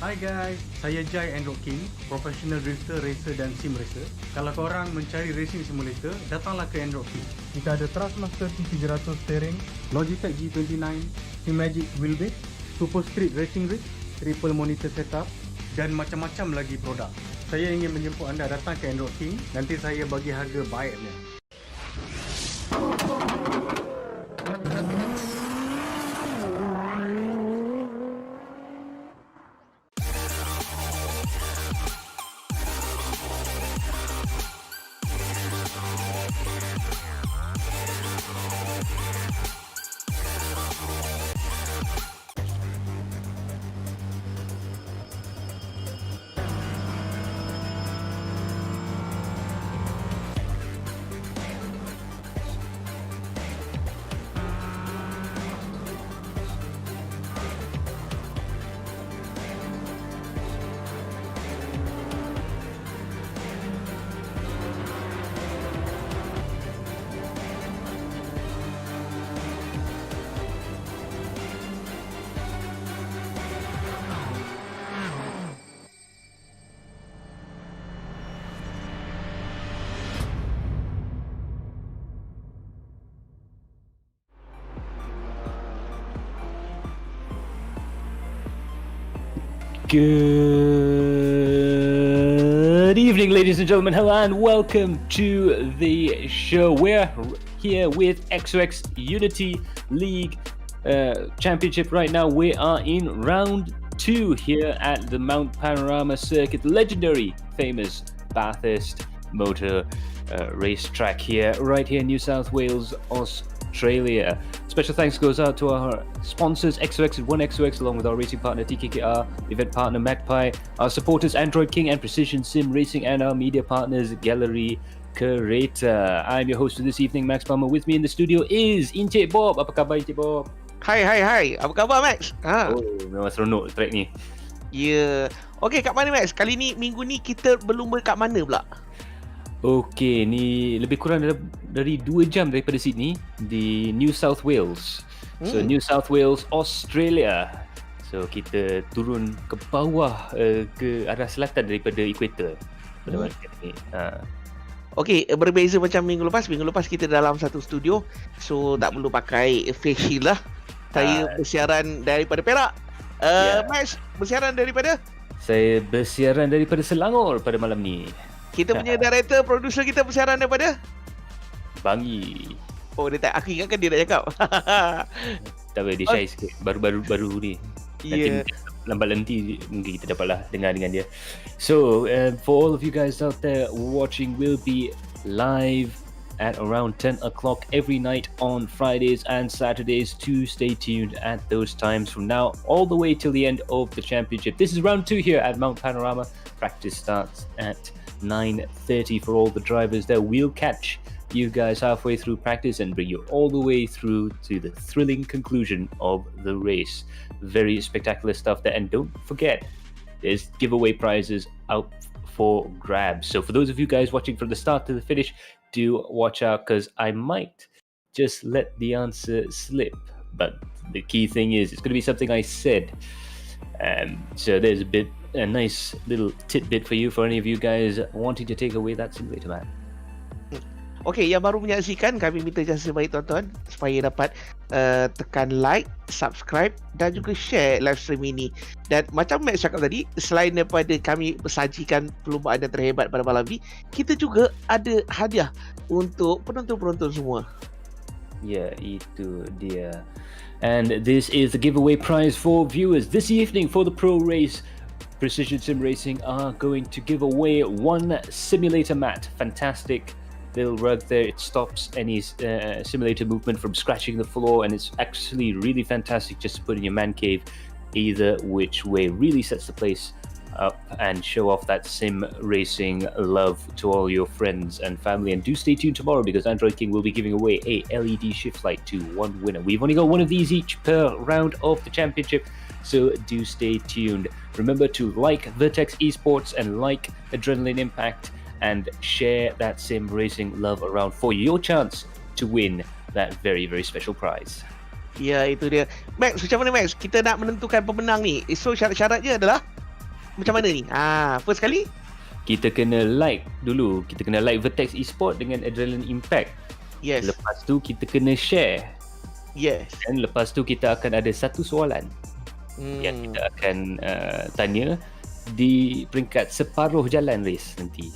Hi guys, saya Jai Android King, professional drifter, racer dan sim racer. Kalau korang mencari racing simulator, datanglah ke Android King. Kita ada Thrustmaster T300 steering, Logitech G29, Simagic wheelbase, Super Street racing rig, triple monitor setup dan macam-macam lagi produk. Saya ingin menjemput anda datang ke Android King, nanti saya bagi harga baiknya. Good evening, ladies and gentlemen. Hello and welcome to the show. We're here with XOX Unity League Championship right now. We are in round 2 here at the Mount Panorama circuit, legendary, famous Bathurst motor racetrack here, right here in New South Wales, Australia. Special thanks goes out to our sponsors, XOX and 1XOX, along with our racing partner TKKR, event partner Magpie, our supporters Android King and Precision Sim Racing, and our media partners Gallery Kereta. I'm your host for this evening, Max Palmer. With me in the studio is Encik Bob. Apa khabar Encik Bob? Hai. Apa khabar Max? Oh, memang seronok track ni. Ya. Okey, kat mana Max? Kali ni, minggu ni kita belum kat mana pula? Okey, ni lebih kurang dari 2 jam daripada Sydney di New South Wales. So New South Wales, Australia. So kita turun ke bawah ke arah selatan daripada equator pada malam ni. Okey, berbeza macam minggu lepas. Minggu lepas kita dalam satu studio, so tak perlu pakai face shield lah. Saya bersiaran daripada Perak. Max bersiaran daripada? Saya bersiaran daripada Selangor pada malam ni. Kita punya director, producer kita bersiaran daripada? Bangi. Oh, dia tak, aku ingatkan dia nak cakap. Tak boleh, dia shy sikit. Baru ni. Yeah. Lambat nanti mungkin kita dapatlah dengar dengan dia. So, for all of you guys out there watching, we'll be live at around 10 o'clock every night on Fridays and Saturdays. To stay tuned at those times from now all the way till the end of the championship. This is round 2 here at Mount Panorama. Practice starts at 9:30 for all the drivers there. We'll catch you guys halfway through practice and bring you all the way through to the thrilling conclusion of the race. Very spectacular stuff there, and don't forget there's giveaway prizes out for grabs. So for those of you guys watching from the start to the finish, do watch out, because I might just let the answer slip, but the key thing is it's going to be something I said. So there's a nice little tidbit for you, for any of you guys wanting to take away that simulator map. Okey, yang baru menyaksikan, kami minta jasa baik tuan-tuan supaya dapat tekan like, subscribe dan juga share live stream ini. Dan macam Max cakap tadi, selain daripada kami sajikan perlumbaan yang terhebat pada malam ini, kita juga ada hadiah untuk penonton-penonton semua. Ya, itu dia. And this is the giveaway prize for viewers this evening for the Pro Race. Precision Sim Racing are going to give away one simulator mat. Fantastic little rug there. It stops any simulator movement from scratching the floor, and it's actually really fantastic just to put in your man cave either which way. Really sets the place up and show off that sim racing love to all your friends and family. And do stay tuned tomorrow, because Android King will be giving away a LED shift light to one winner. We've only got one of these each per round of the championship, so do stay tuned. Remember to like Vertex Esports and like Adrenaline Impact, and share that sim racing love around for your chance to win that very, very special prize. Ya, itu dia. Max, macam mana Max? Kita nak menentukan pemenang ni. So syarat-syaratnya adalah? macam mana ni? First kali Kita kena like dulu. Kita kena like Vertex Esport dengan Adrenaline Impact. yes. Lepas tu kita kena share. Yes. Dan lepas tu kita akan ada satu soalan yang kita akan tanya di peringkat separuh jalan race nanti.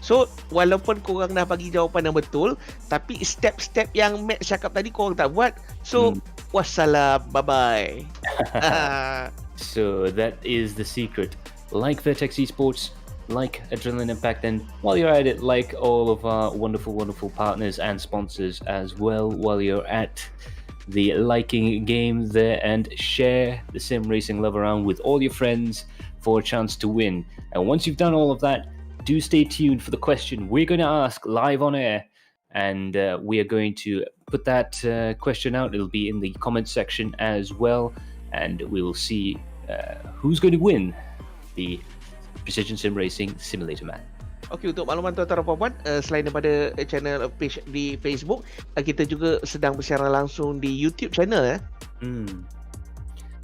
So walaupun korang dah bagi jawapan yang betul, tapi step-step yang Matt cakap tadi korang tak buat. So wassalam, bye-bye. So that is the secret. Like Vertex Esports, like Adrenaline Impact, and while you're at it, like all of our wonderful partners and sponsors as well while you're at the liking game there, and share the sim racing love around with all your friends for a chance to win. And once you've done all of that, do stay tuned for the question we're going to ask live on air, and we are going to put that question out. It'll be in the comment section as well, and we will see who's going to win the Precision Sim Racing Simulator Man. Okey, untuk makluman tuan-tuan dan puan-puan, selain daripada channel page di Facebook, kita juga sedang bersiaran langsung di YouTube channel.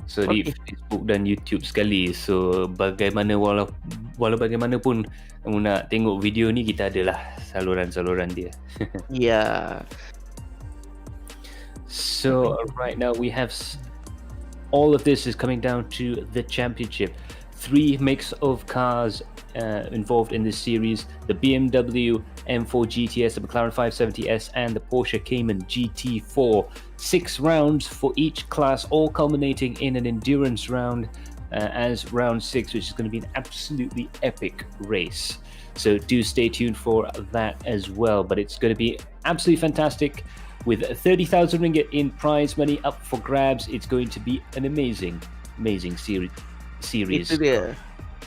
So di Facebook dan YouTube sekali. So bagaimana walau bagaimanapun kamu nak tengok video ni, kita adalah saluran-saluran dia. Yeah. So right now we have all of this is coming down to the championship. 3 makes of cars involved in this series: the BMW M4 GTS, the McLaren 570S, and the Porsche Cayman GT4. 6 rounds for each class, all culminating in an endurance round as round 6, which is going to be an absolutely epic race. So do stay tuned for that as well. But it's going to be absolutely fantastic with 30,000 ringgit in prize money up for grabs. It's going to be an amazing series.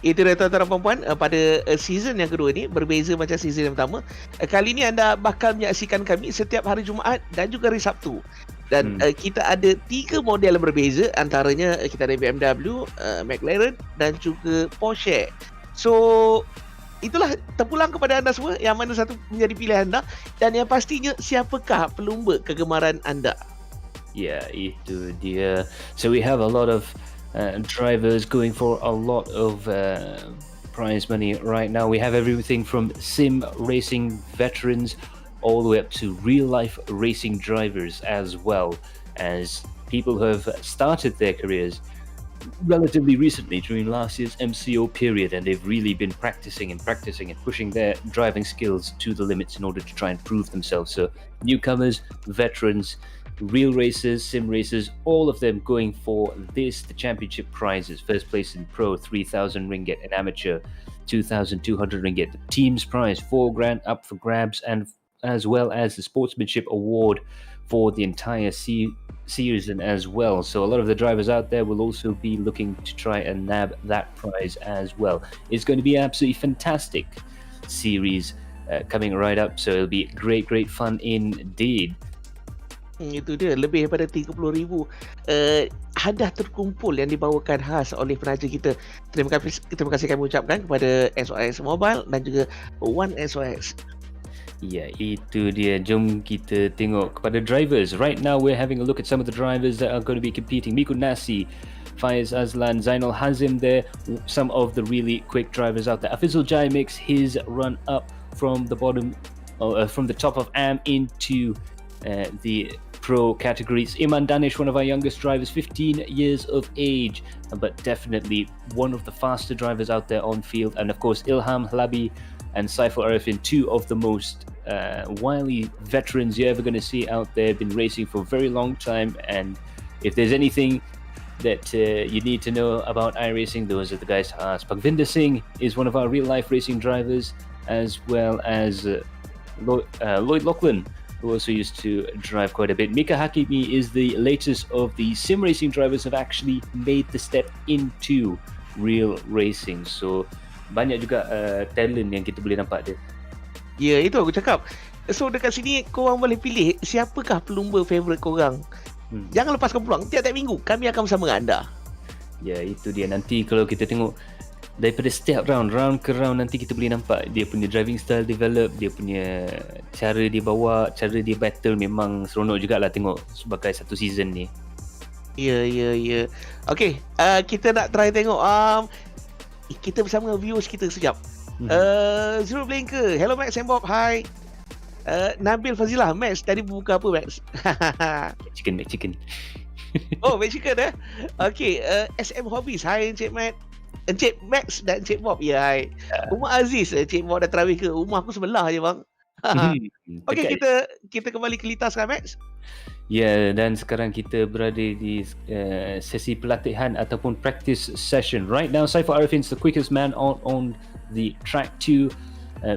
Itu dia tuan-tuan dan puan-puan, pada season yang kedua ni berbeza macam season yang pertama. Kali ni anda bakal menyaksikan kami setiap hari Jumaat dan juga hari Sabtu. Dan kita ada 3 model berbeza, antaranya kita ada BMW, McLaren dan juga Porsche. So itulah terpulang kepada anda semua yang mana satu menjadi pilihan anda, dan yang pastinya siapakah pelumba kegemaran anda. Ya, itu dia. So we have a lot of drivers going for a lot of prize money right now. We have everything from sim racing veterans all the way up to real life racing drivers, as well as people who have started their careers relatively recently during last year's MCO period, and they've really been practicing and pushing their driving skills to the limits in order to try and prove themselves. So newcomers, veterans, real racers, sim racers, all of them going for the championship prizes. First place in pro, 3,000 ringgit, in amateur, 2,200 ringgit. The team's prize, 4 grand up for grabs, and as well as the sportsmanship award for the entire season as well. So a lot of the drivers out there will also be looking to try and nab that prize as well. It's going to be an absolutely fantastic series coming right up, so it'll be great fun indeed. Itu dia, lebih daripada 30,000 hadiah terkumpul yang dibawakan khas oleh penaja kita. Terima kasih kami ucapkan kepada XOX Mobile dan juga One XOX. Ya, itu dia. Jom kita tengok kepada drivers. Right now we're having a look at some of the drivers that are going to be competing. Miku Nasi, Faiz Azlan, Zainal Hazim there, some of the really quick drivers out there. Afizul Jai makes his run up from the bottom, from the top of AM into the pro categories. Iman Danish, one of our youngest drivers, 15 years of age, but definitely one of the faster drivers out there on field. And of course Ilham Halabi and Saiful Arifin, 2 of the most wily veterans you're ever going to see out there, been racing for a very long time. And if there's anything that you need to know about iRacing, those are the guys to ask. Pagvinder Singh is one of our real life racing drivers, as well as Lloyd Lachlan, who also used to drive quite a bit. Mika Hakimi is the latest of the sim racing drivers who have actually made the step into real racing. So banyak juga talent yang kita boleh nampak dia. Ya, itu aku cakap. So dekat sini korang boleh pilih siapakah pelumba favourite korang. Jangan lepaskan peluang. Tiap-tiap minggu kami akan bersama anda. Ya, itu dia. Nanti kalau kita tengok daripada setiap round ke round, nanti kita boleh nampak dia punya driving style develop, dia punya cara dia bawa, cara dia battle. Memang seronok jugalah tengok sebagai satu season ni. Ya. Okay, kita nak try tengok kita bersama viewers kita sekejap. Zul Blank ke? Hello Max and Bob, hi. Nabil Fazilah, Max tadi buka apa Max? Chicken. Oh, Mexican Okay, SM Hobbies, hi Encik Max. Encik Max dan Encik Bob, ya hai. Rumah Aziz, Encik Bob dah terawih ke? Rumah aku sebelah je bang. Okay, kita kembali ke litas kan Max? Ya, dan sekarang kita berada di sesi pelatihan ataupun practice session. Right now, Saiful Arifin's the quickest man on the track 2,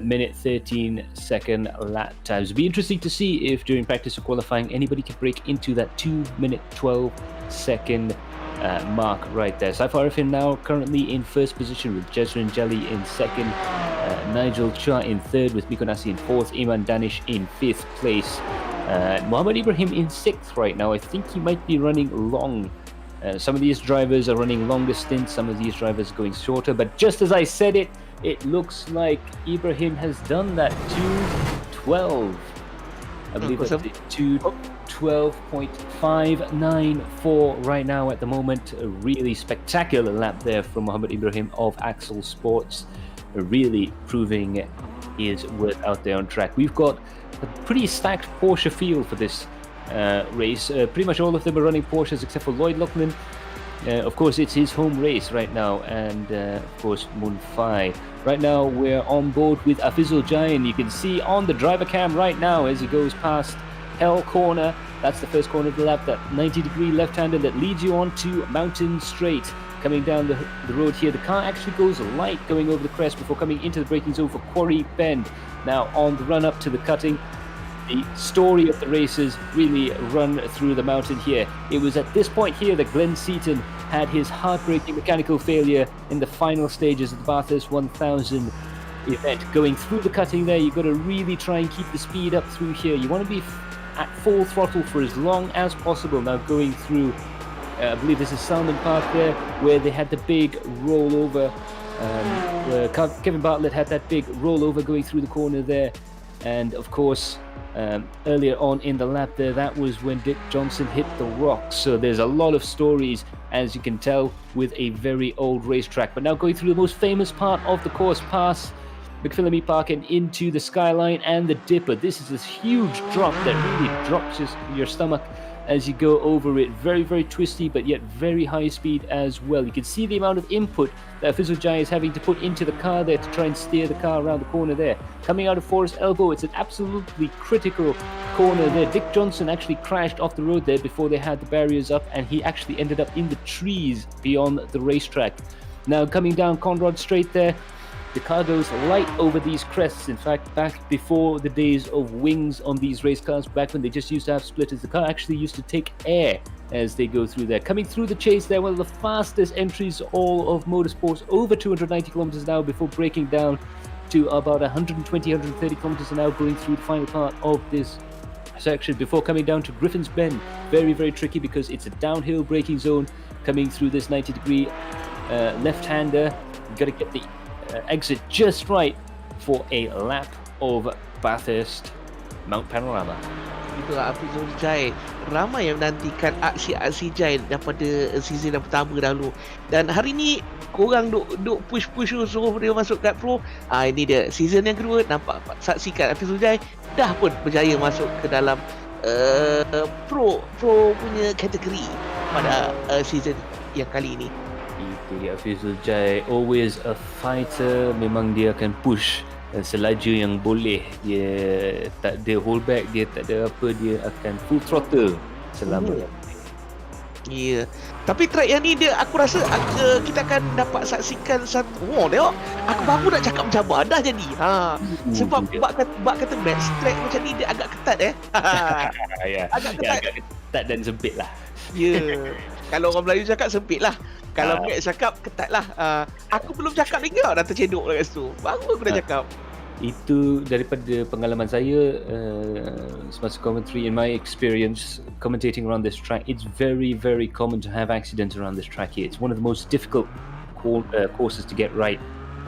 minute 13 second lap times. It'll be interesting to see if during practice or qualifying anybody can break into that 2 minute 12 second mark right there. Saiful Arifin now currently in first position with Jezrin Jelly in second, Nigel Cha in third with Miko Nasi in fourth, Iman Danish in fifth place. Muhammad Ibrahim in sixth right now. I think he might be running long. Some of these drivers are running longer stints, some of these drivers are going shorter, but just as I said it, it looks like Ibrahim has done that 2:12. I believe that's it, 2:12.594 right now at the moment. A really spectacular lap there from Muhammad Ibrahim of Axel Sports, really proving his worth out there on track. We've got a pretty stacked Porsche field for this race. Pretty much all of them are running Porsches except for Lloyd Lachlan. Of course, it's his home race right now, and of course, Munfai. Right now, we're on board with Afizul Jain. You can see on the driver cam right now as he goes past Hell Corner. That's the first corner of the lap, that 90-degree left-hander that leads you on to Mountain Straight. Coming down the road here, the car actually goes light going over the crest before coming into the braking zone for Quarry Bend. Now, on the run-up to the cutting, the story of the races really run through the mountain here. It was at this point here that Glenn Seaton had his heartbreaking mechanical failure in the final stages of the Bathurst 1000 event. Going through the cutting there, you've got to really try and keep the speed up through here. You want to be at full throttle for as long as possible. Now going through, I believe this is Salmon Park there, where they had the big rollover. Kevin Bartlett had that big rollover going through the corner there. And of course, earlier on in the lap there, that was when Dick Johnson hit the rocks. So there's a lot of stories, as you can tell, with a very old racetrack. But now going through the most famous part of the course, past McPhillamy Park and into the Skyline and the Dipper. This is this huge drop that really drops your stomach as you go over it. Very, very twisty, but yet very high speed as well. You can see the amount of input that Fizzle Jai is having to put into the car there to try and steer the car around the corner there. Coming out of Forest Elbow, it's an absolutely critical corner there. Dick Johnson actually crashed off the road there before they had the barriers up, and he actually ended up in the trees beyond the racetrack. Now coming down Conrad Straight there, the car goes light over these crests. In fact, back before the days of wings on these race cars, back when they just used to have splitters, the car actually used to take air as they go through there. Coming through the chase there, one of the fastest entries all of motorsports, over 290 kilometers an hour before breaking down to about 120, 130 kilometers an hour going through the final part of this section before coming down to Griffin's Bend. Very, very tricky because it's a downhill braking zone coming through this 90-degree left-hander. You've got to get the exit just right for a lap of Bathurst Mount Panorama. Itulah Afizul Jai. Ramai yang menantikan aksi-aksi Jai daripada season yang pertama dahulu. Dan hari ni korang duk push suruh dia masuk kat pro. Ini dia season yang kedua, nampak saksikan Afizul Jai dah pun berjaya masuk ke dalam pro punya kategori pada season yang kali ini. Itu dia Fizul Jai, always a fighter. Memang dia akan push selaju yang boleh. Dia tak ada hold back, dia tak ada apa, dia akan full throttle selama. Ya. Tapi track yang ni dia, aku rasa kita akan dapat saksikan satu. Tengok, aku baru nak cakap macam mana dah jadi. Sebab bak kata match track macam ni dia agak ketat agak ketat dan sempit lah. Ya. Kalau orang Melayu cakap sempit lah. Kalau Max cakap ketat lah. Aku belum cakap lagi dah tercedok kat situ. Baru aku dah cakap. Itu daripada pengalaman saya semasa commentary. In my experience commentating around this track, it's very, very common to have accidents around this track here. It's one of the most difficult courses to get right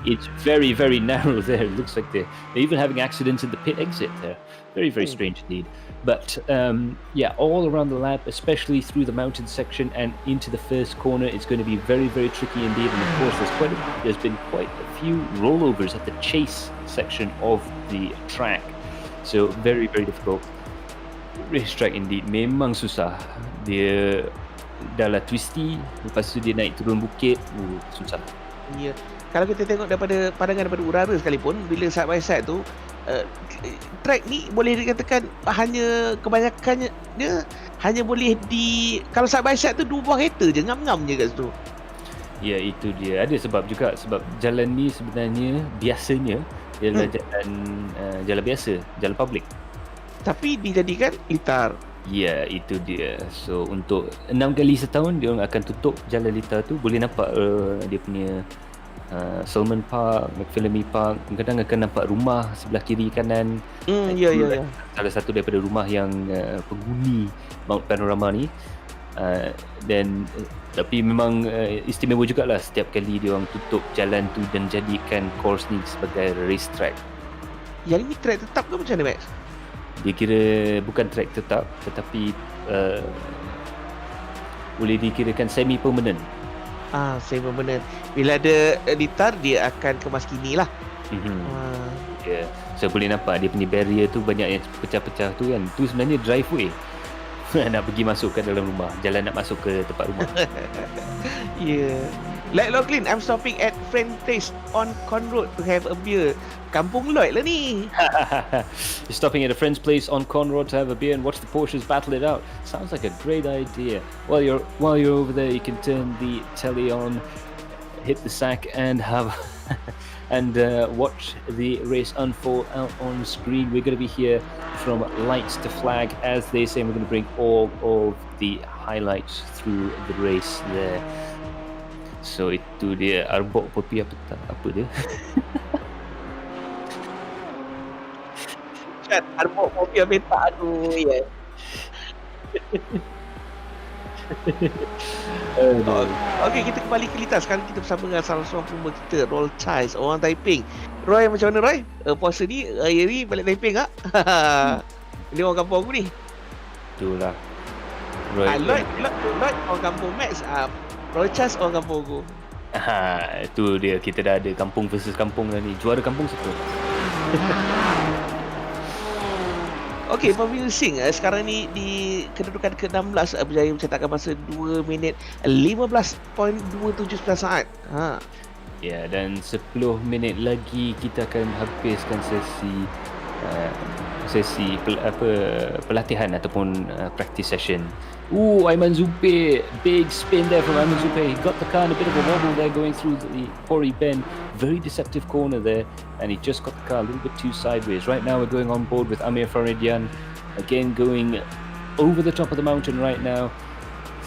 It's very, very narrow there. It looks like they're even having accidents in the pit exit there. Very, very strange indeed. But yeah, all around the lap, especially through the mountain section and into the first corner, it's going to be very, very tricky indeed. And of course, there's been quite a few rollovers at the chase section of the track. So very, very difficult. Racetrack indeed. Memang susah. Dia dah lah twisty, lepas tu dia naik turun bukit. Susah. Ya. Kalau kita tengok daripada pandangan daripada udara sekalipun, bila side by side tu, track ni boleh dikatakan hanya kebanyakannya dia hanya boleh kalau side by side tu 2 buah kereta je ngam-ngam je kat situ. Ya, itu dia. Ada sebab juga, sebab jalan ni sebenarnya biasanya ialah jalan biasa, jalan public. Tapi dijadikan litar. Ya, itu dia. So untuk 6 kali setahun dia orang akan tutup jalan litar tu. Boleh nampak dia punya Salmon Park, McLaren Park. Kadang-kadang akan nampak rumah sebelah kiri kanan. Ya. Salah satu daripada rumah yang penghuni Mount Panorama ni. Dan tapi memang istimewa jugalah setiap kali dia orang tutup jalan tu dan jadikan course ni sebagai racetrack. Yang ini track tetap ke macam mana, Max? Dia kira bukan track tetap, tetapi boleh dikirakan semi permanent. Semi permanent. Bila ada litar, dia akan kemas kini lah. Yeah. So boleh nampak dia punya barrier tu banyak yang pecah-pecah tu kan. Tu sebenarnya driveway. Nak pergi masuk ke dalam rumah, jalan nak masuk ke tempat rumah. Yeah. Like Lachlan, I'm stopping at friend place on Con Road to have a beer. Kampung Lloyd lah ni. You're stopping at a friend's place on Con Road to have a beer and watch the Porsches battle it out. Sounds like a great idea. While you're over there, you can turn the telly on, hit the sack, and have and watch the race unfold out on screen. We're going to be here from lights to flag, as they say. We're going to bring all of the highlights through the race there. So itu dia. Arbok kopi apa dia? Kan arbok kopi ambil tak, aduh ya. Okay, kita kembali ke litar. Sekarang kita bersama dengan salah seorang pembuat kita, Roll Ties, orang Taiping. Roy, macam mana Roy? Puasa ni, hari ni balik Taiping tak? Ini orang kampung aku ni. Itulah Roy. Lloyd orang kampung Max. Roy Ties orang kampung aku. Itu dia, kita dah ada kampung versus kampung dah ni. Juara kampung siapa? Okey, Formula Sing sekarang ni di kedudukan ke-16 berjaya mencetakkan masa 2 minit 15.279 saat. Ya, dan 10 minit lagi kita akan habiskan sesi pelatihan ataupun practice session. Ayman Zupe, big spin there from Ayman Zupe. He got the car in a bit of a wobble there going through the Pori Bend. Very deceptive corner there, and he just got the car a little bit too sideways. Right now we're going on board with Amir Faridian, again going over the top of the mountain right now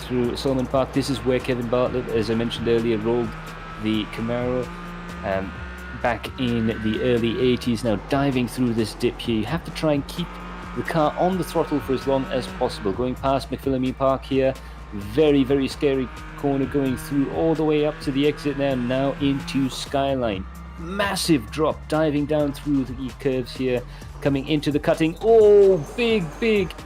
through Salmon Park. This is where Kevin Bartlett, as I mentioned earlier, rolled the Camaro back in the early 80s. Now diving through this dip here, you have to try and keep the car on the throttle for as long as possible. Going past McPhillamy Park here, very, very scary corner going through all the way up to the exit now into Skyline. Massive drop, diving down through the curves here, coming into the cutting. Big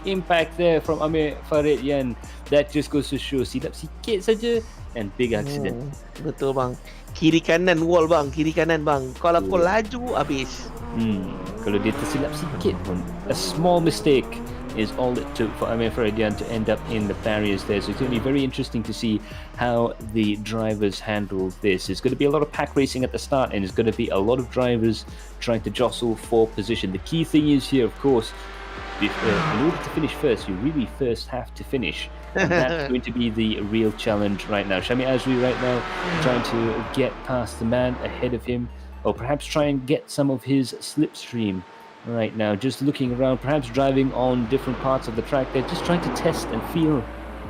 impact there from Amir Faridian. That just goes to show, silap sikit saja and big accident. Betul bang. Kiri kanan wall bang, kiri kanan bang. Kalau kau laju habis. Kalau dia tersilap sikit pun, a small mistake is all it took for Amir Faridian to end up in the barriers there. So it's going to be very interesting to see how the drivers handle this. It's going to be a lot of pack racing at the start, and it's going to be a lot of drivers trying to jostle for position. The key thing is here, of course, in order to finish first, you really first have to finish. And that's going to be the real challenge right now. Shami Azri right now trying to get past the man ahead of him, or perhaps try and get some of his slipstream right now. Just looking around, perhaps driving on different parts of the track there, just trying to test and feel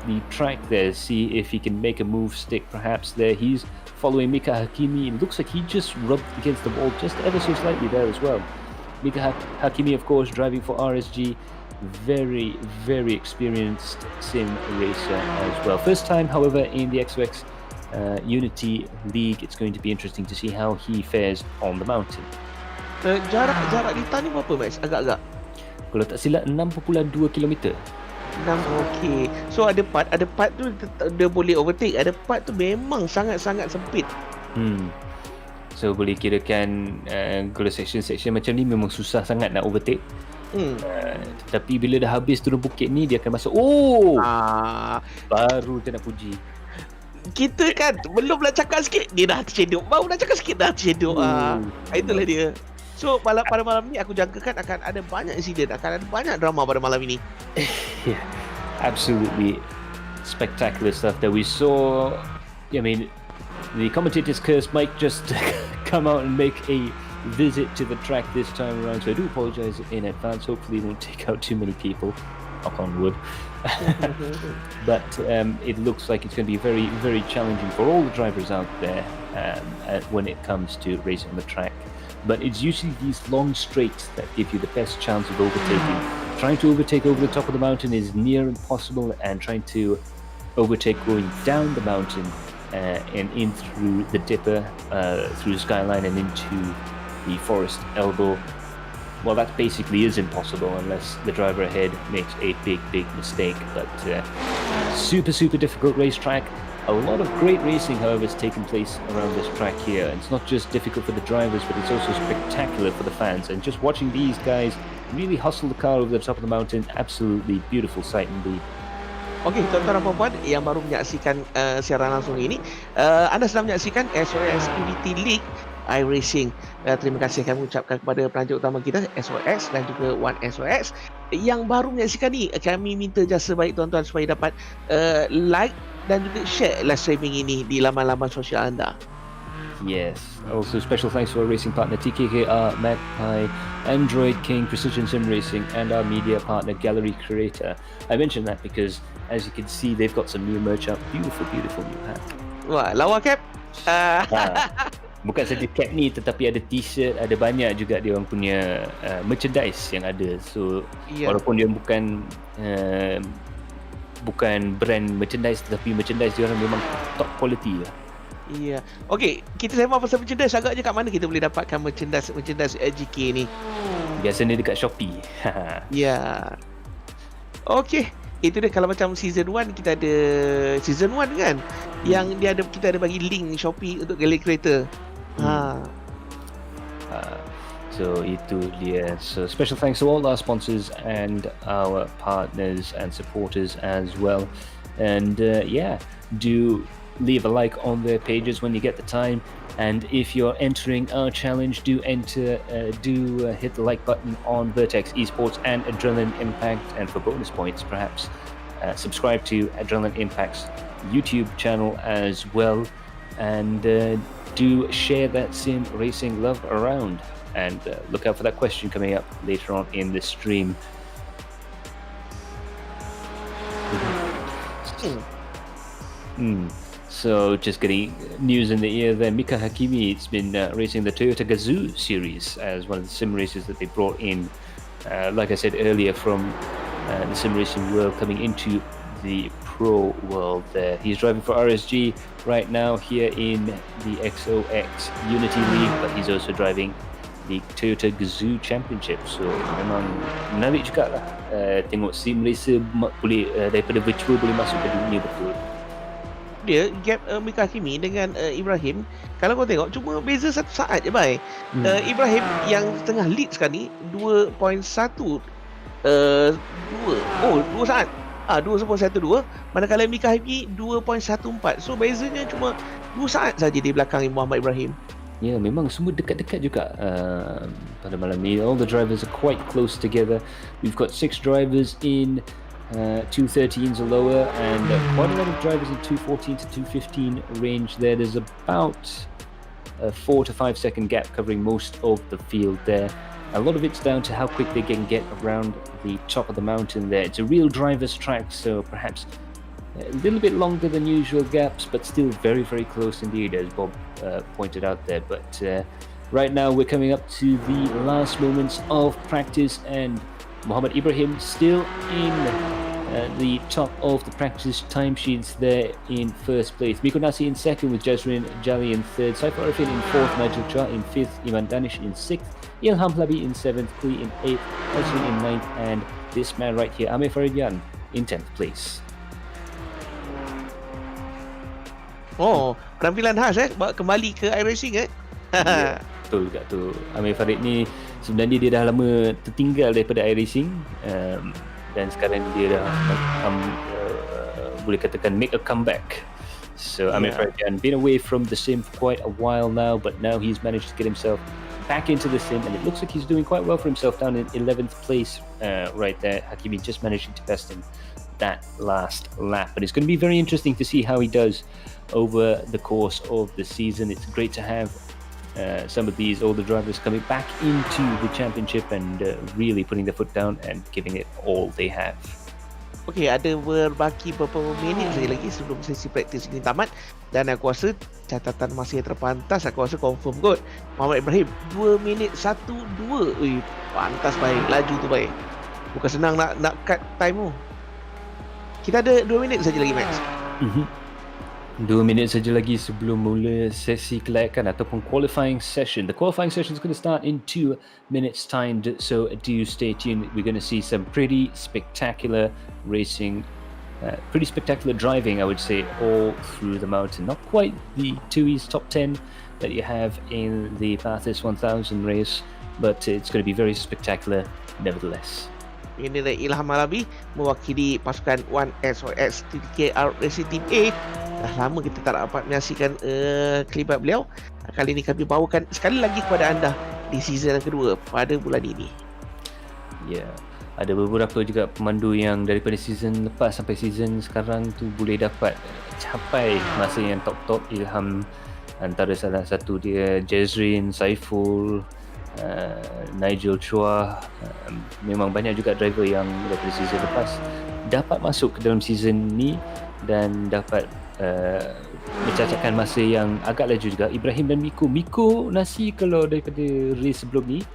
the track there, see if he can make a move stick perhaps there. He's following Mika Hakimi. It looks like he just rubbed against the wall just ever so slightly there as well. Mika Hakimi, of course, driving for RSG. Very, very experienced sim racer as well. First time, however, in the XOX Unity League. It's going to be interesting to see how he fares on the mountain. Jarak litar ni berapa Max? Agak-agak Kalau tak silap 6.2 km. 6, okey. So ada part tu dia boleh overtake, ada part tu memang sangat-sangat sempit. So boleh kirakan kalau section macam ni memang susah sangat nak overtake. Tetapi bila dah habis turun bukit ni, dia akan masuk. Baru kita nak puji. Kita kan belum nak cakap sikit dia dah tercedok, baru nak cakap sikit dah tercedok. Itulah dia. So pada malam ni aku jangkakan akan ada banyak insiden, akan ada banyak drama pada malam ini. Yeah, absolutely spectacular stuff that we saw. I mean, the commentators cursed Mike just to come out and make a visit to the track this time around, so I do apologize in advance. Hopefully it won't take out too many people, knock on wood. But it looks like it's going to be very, very challenging for all the drivers out there when it comes to racing on the track. But it's usually these long straights that give you the best chance of overtaking. Trying to overtake over the top of the mountain is near impossible, and trying to overtake going down the mountain and in through the dipper, through the skyline and into the forest elbow, well, that basically is impossible unless the driver ahead makes a big mistake. But super difficult racetrack. A lot of great racing, however, has taken place around this track here. It's not just difficult for the drivers, but it's also spectacular for the fans. And just watching these guys really hustle the car over the top of the mountain, absolutely beautiful sight indeed. Okey, tuan-tuan dan puan-puan yang baru menyaksikan siaran langsung ini, anda sedang menyaksikan XOX Unity League iRacing. Terima kasih kami ucapkan kepada penaja utama kita XOX dan juga One XOX. Yang baru menyaksikan ni, kami minta jasa baik tuan-tuan supaya dapat like dan juga share live streaming ini di laman-laman sosial anda. Yes. Also special thanks to our racing partner TKKR, Magpie, Android King, Precision Sim Racing, and our media partner Gallery Creator. I mentioned that because, as you can see, they've got some new merch out. Beautiful new hat. Wah, lawa cap. Bukan saja cap ni, tetapi ada t-shirt, ada banyak juga dia orang punya merchandise yang ada. So walaupun dia bukan brand merchandise, tetapi merchandise dia orang memang top quality lah. Ya. Okey, kita sembang pasal merchandise, agaknya kat mana kita boleh dapatkan merchandise GK ni? Biasanya dekat Shopee. Ya. Okey, itu dia. Kalau macam season 1 kita ada season 1 kan, yang kita ada bagi link Shopee untuk Gallery Creator. So itu dia. So special thanks to all our sponsors and our partners and supporters as well. And do leave a like on their pages when you get the time. And if you're entering our challenge, do hit the like button on Vertex Esports and Adrenaline Impact. And for bonus points, perhaps subscribe to Adrenaline Impact's YouTube channel as well. And do share that sim racing love around. And look out for that question coming up later on in the stream. So just getting news in the ear there, Mika Hakimi, it's been racing the Toyota Gazoo series as one of the sim races that they brought in, like I said earlier, from the sim racing world coming into the pro world there. He's driving for RSG right now here in the XOX Unity League, but he's also driving the Toyota Gazoo Championship. So memang menarik juga lah tengok sim racer boleh daripada virtual boleh masuk ke dunia betul. Dia gap Mika Hakimi dengan Ibrahim, kalau kau tengok cuma beza 1 saat je bye. Ibrahim yang tengah lead sekarang ni 2.1 2 saat. 2.12, manakala Mika Hakimi 2.14. So bezanya cuma 2 saat saja di belakang Muhammad Ibrahim. Ya, memang semua dekat-dekat juga pada malam ni. All the drivers are quite close together. We've got 6 drivers in 213s or lower, and quite a lot of drivers in 214 to 215 range there. There's about a 4 to 5 second gap covering most of the field there. A lot of it's down to how quick they can get around the top of the mountain there. It's a real driver's track, so perhaps a little bit longer than usual gaps, but still very, very close indeed, as Bob pointed out there. But right now we're coming up to the last moments of practice, and Muhammad Ibrahim still in the top of the practice timesheets there in first place. Miko Nasi in second with Jasrin Jali in third, Saiful Arifin in fourth, Nigel Chua in fifth, Iman Danish in sixth, Ilham Labi in seventh, Kui in eighth, Azrin in ninth, and this man right here, Amir Faridian, in 10th place. Oh, penampilan khas bawa kembali ke iRacing Ya, betul juga tu. Amir Farid ni sebenarnya dia dah lama tertinggal daripada iRacing, dan sekarang dia dah boleh katakan make a comeback. So Amir Farid been away from the sim for quite a while now, but now he's managed to get himself back into the sim, and it looks like he's doing quite well for himself down in 11th place right there. Hakimi just managing to best him that last lap, but it's going to be very interesting to see how he does over the course of the season. It's great to have some of these older drivers coming back into the championship and really putting their foot down and giving it all they have. Okey, ada berbaki beberapa minit saja lagi sebelum sesi praktis ini tamat, dan aku rasa catatan masa yang terpantas, aku rasa confirm kot. Muhammad Ibrahim 2 minit 12. Ui, pantas baik, laju tu baik. Bukan senang nak cut time tu. Kita ada 2 minit saja lagi, Max. 2 minit saja lagi sebelum mula sesi kelayakan ataupun qualifying session. The qualifying session is going to start in 2 minutes time, so do stay tuned. We're going to see some pretty spectacular racing, pretty spectacular driving, I would say, all through the mountain. Not quite the TUI's top 10 that you have in the Bathurst 1000 race, but it's going to be very spectacular nevertheless. Ini dari Ilham Malabi mewakili pasukan 1XOX TKR Racing Team A. Dah lama kita tak dapat menyaksikan kelibat beliau. Kali ini kami bawakan sekali lagi kepada anda di season yang kedua pada bulan ini. Ya, ada beberapa juga pemandu yang daripada season lepas sampai season sekarang tu boleh dapat capai masa yang top-top. Ilham antara salah satu dia, Jazrin, Saiful, Nigel Chua, memang banyak juga driver yang daripada season lepas dapat masuk ke dalam season ni dan dapat mencacatkan masa yang agak laju juga. Ibrahim dan Miko Nasi, kalau daripada race sebelum ni,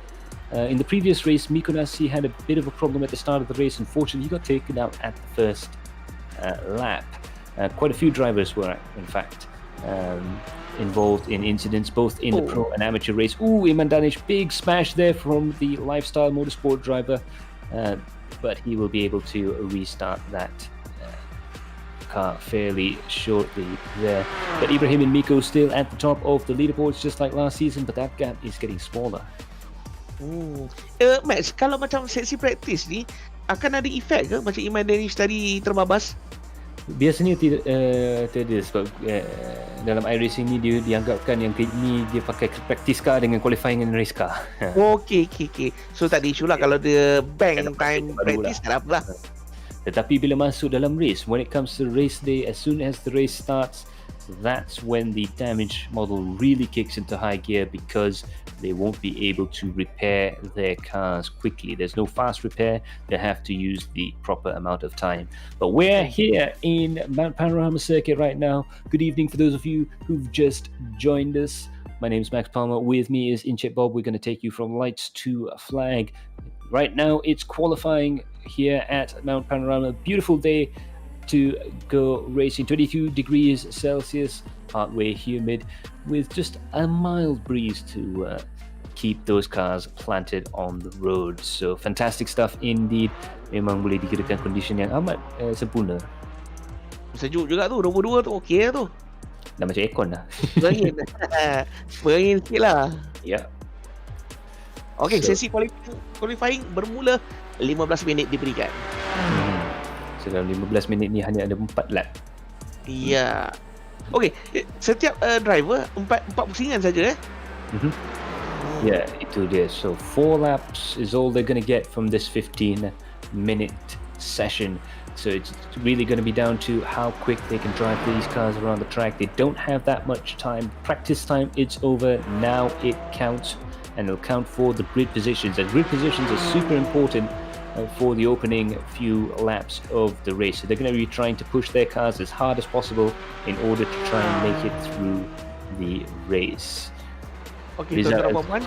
in the previous race, Miko Nasi had a bit of a problem at the start of the race. Unfortunately, he got taken out at the first lap. Quite a few drivers were, in fact, involved in incidents both in the pro and amateur race. Iman Danish, big smash there from the lifestyle motorsport driver, but he will be able to restart that car fairly shortly there. But Ibrahim and Miko still at the top of the leaderboards just like last season, but that gap is getting smaller. Max, kalau macam sesi praktis ni akan ada efek ke macam Iman Danish tadi terbabas? Biasanya tidak ada, sebab dalam iRacing ni dia dianggapkan yang ni dia pakai practice car dengan qualifying and race car. Okey. So tak ada isu lah kalau dia bank time practice, tak apa lah. Tetapi bila masuk dalam race, when it comes to race day, as soon as the race starts, that's when the damage model really kicks into high gear, because they won't be able to repair their cars quickly. There's no fast repair. They have to use the proper amount of time. But we're here in Mount Panorama Circuit right now. Good evening for those of you who've just joined us. My name is Max Palmer. With me is Inchep Bob. We're going to take you from lights to flag. Right now, it's qualifying here at Mount Panorama. Beautiful day to go racing. 22 degrees Celsius, partway humid, with just a mild breeze to keep those cars planted on the road. So fantastic stuff indeed. Memang boleh dikirakan condition yang amat sempurna. Sejuk juga tu, 22 tu okey lah tu. Dah macam aircon dah. Berangin sikit lah. Ya. Okey, sesi qualifying bermula 15 minit diberikan. So dalam 15 minit ni hanya ada 4 lap. Ya. Okey, setiap driver 4 pusingan saja Yeah, itu dia. So 4 laps is all they're going to get from this 15-minute session. So it's really going to be down to how quick they can drive these cars around the track. They don't have that much time. Practice time, it's over. Now it counts, and it'll count for the grid positions. And grid positions are super important for the opening few laps of the race. So they're going to be trying to push their cars as hard as possible in order to try and make it through the race. Okey, tuan-tuan dan puan-puan,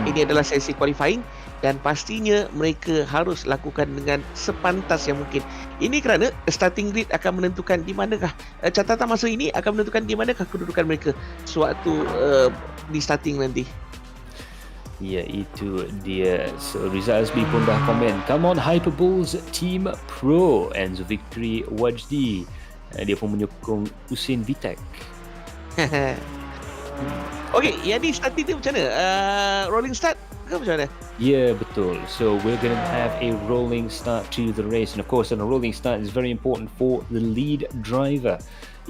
ini adalah sesi qualifying dan pastinya mereka harus lakukan dengan sepantas yang mungkin. Ini kerana starting grid akan menentukan di manakah catatan masa ini akan menentukan di manakah kedudukan mereka sewaktu di starting nanti. Ya, itu dia. So Riza Azmi pun dah komen, come on Hyperbulls Team Pro, Enzo Victory Wajdi. Dia pun menyokong Usain Vitek. Okay, yang ni starting dia macam mana? Rolling start ke macam mana? Yeah, betul. So we're going to have a rolling start to the race, and of course, on a rolling start is very important for the lead driver.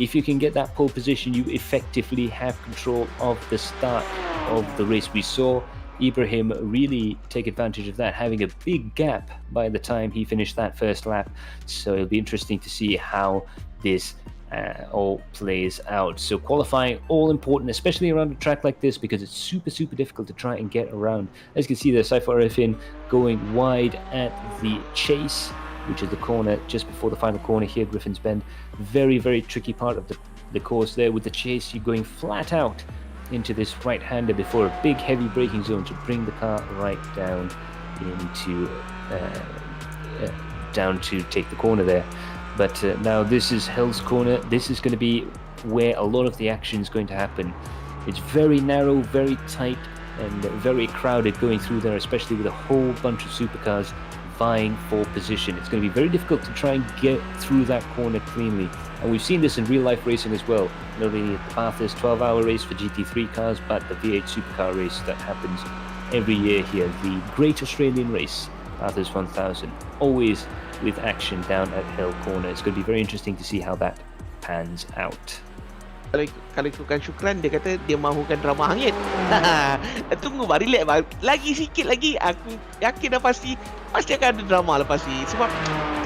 If you can get that pole position, you effectively have control of the start of the race. We saw Ibrahim really take advantage of that, having a big gap by the time he finished that first lap. So it'll be interesting to see how this all plays out. So qualifying, all important, especially around a track like this, because it's super difficult to try and get around. As you can see there, Saifur Arifin going wide at the chase, which is the corner just before the final corner here, Griffin's Bend. Very tricky part of the course there. With the chase, you're going flat out into this right-hander before a big heavy braking zone to bring the car right down into down to take the corner there. But now this is Hell's Corner. This is going to be where a lot of the action is going to happen. It's very narrow, very tight, and very crowded going through there, especially with a whole bunch of supercars vying for position. It's going to be very difficult to try and get through that corner cleanly. And we've seen this in real-life racing as well. Not only at the Bathurst 12-hour race for GT3 cars, but the V8 supercar race that happens every year here. The Great Australian Race, Bathurst 1000. Always with action down at Hell Corner. It's going to be very interesting to see how that pans out. Kalau ikutkan Syukran, dia kata dia mahukan drama hangit. Tunggu bang, relax bang. Lagi sikit lagi, aku yakin dah pasti akan ada drama lepas ni. Sebab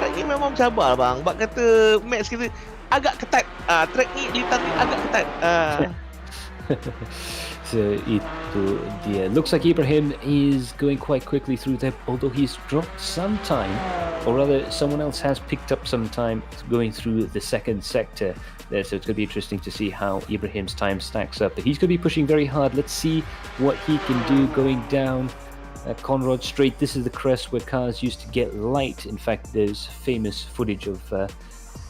track ni memang sabar bang. Bak kata Max kata agak ketat. Track ni lintas ni agak ketat. So itu dia. Looks like Ibrahim is going quite quickly through there, although he's dropped some time, or rather someone else has picked up some time going through the second sector there. So it's going to be interesting to see how Ibrahim's time stacks up. But he's going to be pushing very hard. Let's see what he can do going down Conrod Straight. This is the crest where cars used to get light. In fact, there's famous footage of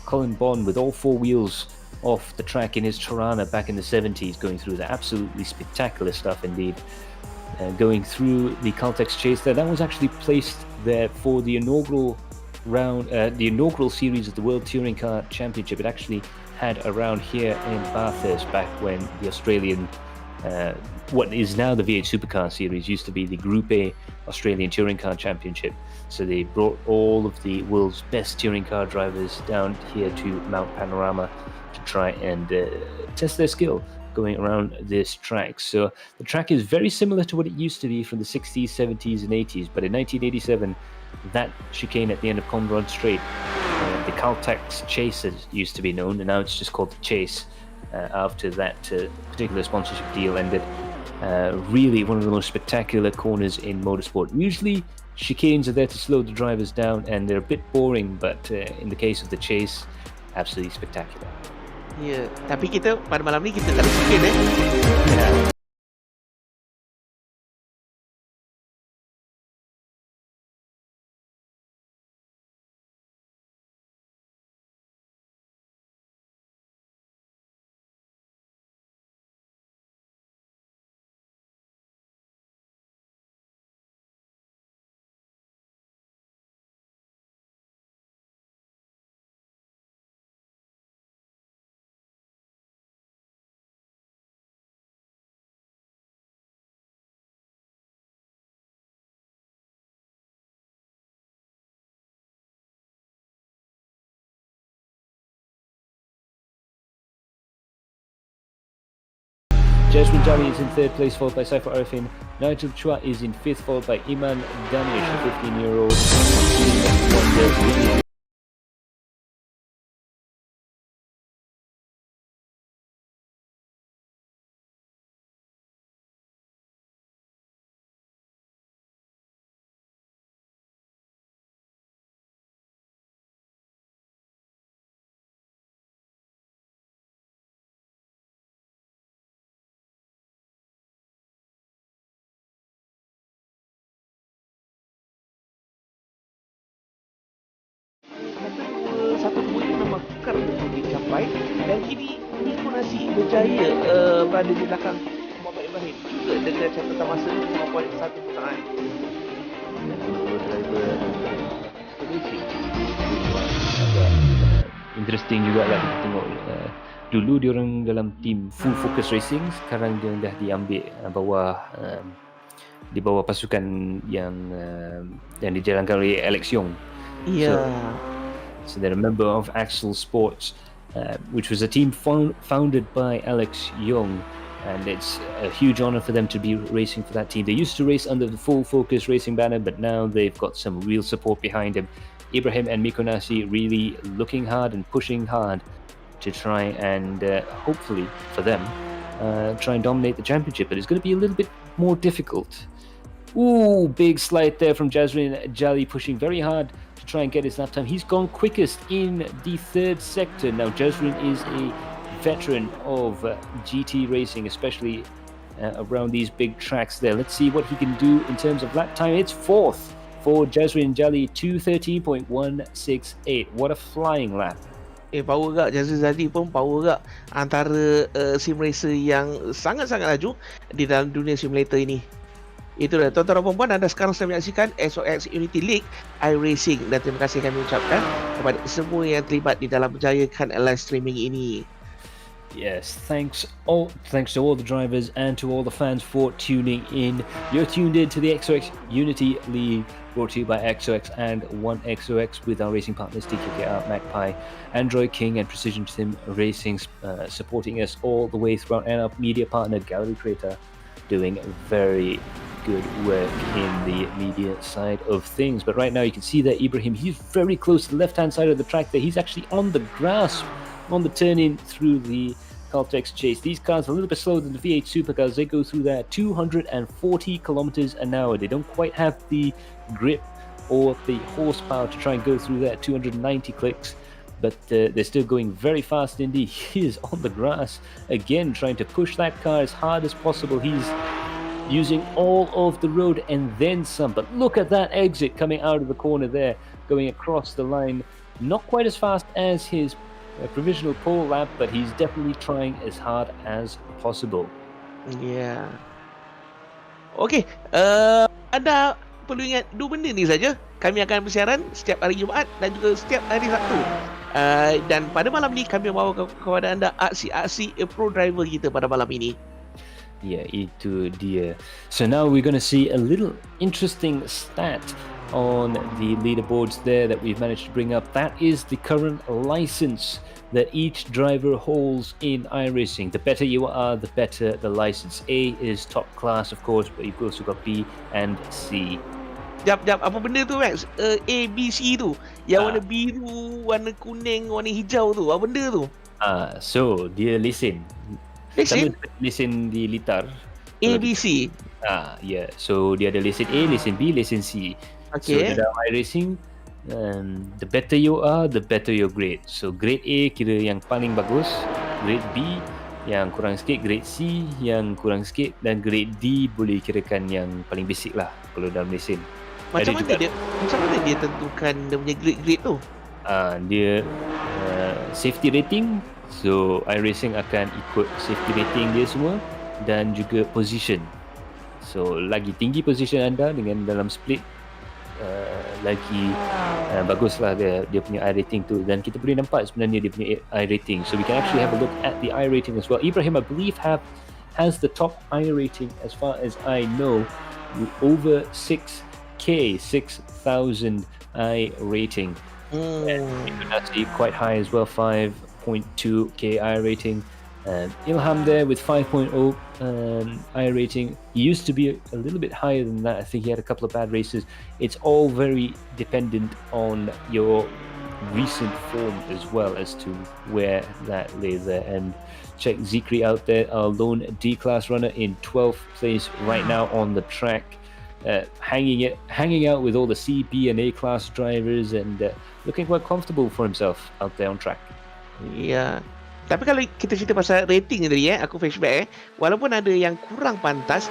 Colin Bond with all four wheels off the track in his Tirana back in the 70s, going through the absolutely spectacular stuff indeed. Going through the Caltex chase there, that was actually placed there for the inaugural round, the inaugural series of the World Touring Car Championship. It actually had a round here in Bathurst back when the Australian, what is now the V8 Supercar Series, used to be the Group A Australian Touring Car Championship. So they brought all of the world's best touring car drivers down here to Mount Panorama to try and test their skill going around this track. So the track is very similar to what it used to be from the 60s, 70s and 80s, but in 1987 that chicane at the end of Conrod Straight, the Caltex Chase as it used to be known, and now it's just called the Chase after that particular sponsorship deal ended. Really one of the most spectacular corners in motorsport. Usually chicanes are there to slow the drivers down and they're a bit boring, but in the case of the Chase, absolutely spectacular. Ya, tapi kita pada malam ni kita tak ada sikit Jasmine Jari is in third place, followed by Saifur Arifin. Nigel Chua is in fifth, followed by Iman Danish, a 15-year-old. 1-2 ini memang sukar untuk dicapai, dan kini Nikonasi berjaya berada di belakang Muhammad Ibrahim juga dengan catatan masa 5.1 Dan dua driver racing interesting juga lah kita tengok dulu diorang dalam tim Full Focus Racing, sekarang dia dah diambil di bawah pasukan yang dijalankan oleh Alex Young. Ya. So they're a member of Axel Sports, which was a team founded by Alex Young, and it's a huge honor for them to be racing for that team. They used to race under the Full Focus Racing banner, but now they've got some real support behind them. Ibrahim and Mikonasi really looking hard and pushing hard to try and hopefully for them try and dominate the championship, but it's going to be a little bit more difficult. Ooh, big slide there from Jasrin Jali, pushing very hard to try and get his lap time. He's gone quickest in the third sector. Now Jasrin is a veteran of GT racing, especially around these big tracks there. Let's see what he can do in terms of lap time. It's fourth for Jasrin Jali, 2:13.168. What a flying lap. Power gak, Jazzy Zadi pun power gak, antara sim racer yang sangat-sangat laju di dalam dunia simulator ini. Itu dah, tuan-tuan dan puan-puan, anda sekarang sedang menyaksikan XOX Unity League iRacing, dan terima kasih kami ucapkan kepada semua yang terlibat di dalam berjayakan live streaming ini. Yes, thanks to all the drivers and to all the fans for tuning in. You're tuned in to the XOX Unity League, brought to you by XOX and 1XOX, with our racing partners TKKR, Magpie, Android King and Precision Sim Racing supporting us all the way throughout, and our media partner Gallery Creator doing very good work in the media side of things. But right now you can see that Ibrahim, he's very close to the left hand side of the track there. He's actually on the grass on the turn in through the Caltex Chase. These cars are a little bit slower than the V8 supercars. They go through there 240 kilometers an hour. They don't quite have the grip or the horsepower to try and go through that 290 clicks, but they're still going very fast indeed. He is on the grass again, trying to push that car as hard as possible. He's using all of the road and then some, but look at that exit coming out of the corner there, going across the line. Not quite as fast as his provisional pole lap, but he's definitely trying as hard as possible. Ya. Okey, anda perlu ingat dua benda ni saja. Kami akan bersiaran setiap hari Jumaat dan juga setiap hari Sabtu. Dan pada malam ni kami bawa kepada anda aksi-aksi pro driver kita pada malam ini. Yeah, itu dia. So now we're going to see a little interesting stat on the leaderboards there that we've managed to bring up. That is the current license that each driver holds in iRacing. The better you are, the better the license. A is top class, of course, but you've also got B and C. Jap, apa benda tu Max? A, B, C tu. Yang warna biru, warna kuning, warna hijau tu. Apa benda tu? So dia lesen. Lesen di litar. A, B, C. Yeah. So dia ada lesen A, lesen B, lesen C. Okay. So dalam iRacing, the better you are, the better your grade. So grade A kira yang paling bagus, grade B yang kurang sikit, grade C yang kurang sikit, dan grade D boleh kirakan yang paling basic lah kalau dalam lesen. Macam mana dia tentukan dia punya grade tu? Dia safety rating. So iRacing akan ikut safety rating dia semua, dan juga position. So lagi tinggi position anda dengan dalam split, lagi baguslah dia punya iRating tu, dan kita boleh nampak sebenarnya dia punya iRating. So we can actually have a look at the iRating as well. Ibrahim, I believe, has the top iRating as far as I know, with over 6,000 iRating. And Mikonasi quite high as well, 5.2k iRating. Ilham there with 5.0 iRating. He used to be a little bit higher than that. I think he had a couple of bad races. It's all very dependent on your recent form as well as to where that lays there. And check Zikri out there, our lone D-class runner in 12th place right now on the track, hanging out with all the C, B and A-class drivers, and looking quite comfortable for himself out there on track. Ya. Tapi kalau kita cerita pasal rating tadi aku flashback walaupun ada yang kurang pantas,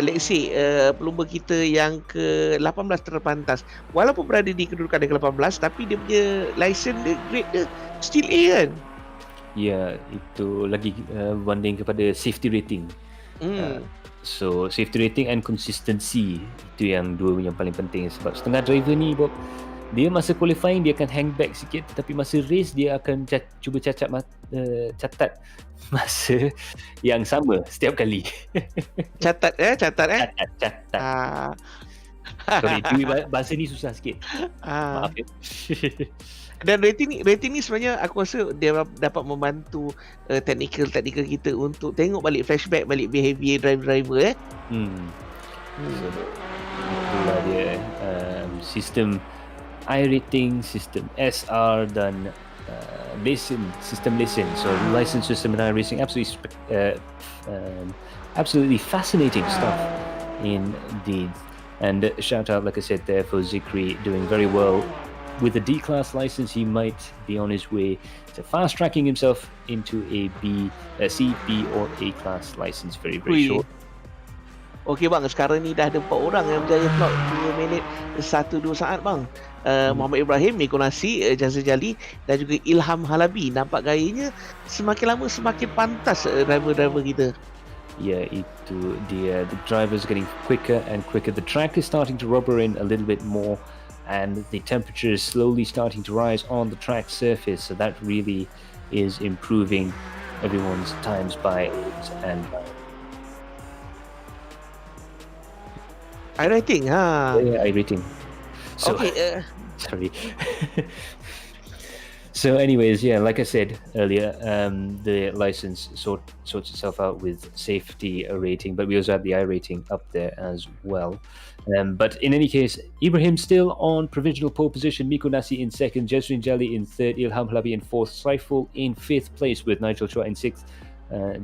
let's say pelumba kita yang ke-18 terpantas, walaupun berada di kedudukan yang ke-18 tapi dia punya license dia, grade dia still A kan. Ya, itu lagi banding kepada safety rating. So safety rating and consistency itu yang dua yang paling penting, sebab setengah driver ni Bob, dia masa qualifying dia akan hang back sikit, tapi masa race dia akan cuba catat masa yang sama setiap kali. Catat. Catat. Sorry, bahasa ni susah sikit. Ah. Maaf ya. Dan rating ni sebenarnya aku rasa dia dapat membantu technical kita untuk tengok balik flashback balik behavior driver. So, itulah dia sistem iRating, sistem SR dan sistem lesen. So license system and iRacing, absolutely fascinating stuff indeed. And shout out, like I said there, for Zikri doing very well. With a D-class license, he might be on his way to fast-tracking himself into a C, B or A-class license very short. Okey bang, sekarang ni dah ada 4 orang yang berjaya clock 2 minit 1-2 saat bang. Muhammad Ibrahim, Miko Nasi, Jazir Jali dan juga Ilham Halabi. Nampak gayanya semakin lama semakin pantas driver-driver kita. Yeah, itu dia. The drivers getting quicker and quicker. The track is starting to rubber in a little bit more, and the temperature is slowly starting to rise on the track surface. So that really is improving everyone's times by and iRating, Yeah, iRating. So, okay. Sorry. So anyways, yeah, like I said earlier, the license sorts itself out with safety rating, but we also have the iRating up there as well. But in any case, Ibrahim still on provisional pole position, Miko Nasi in second, Jesrin Jali in third, Ilham Halabi in fourth, Saiful in fifth place with Nigel Chua in sixth,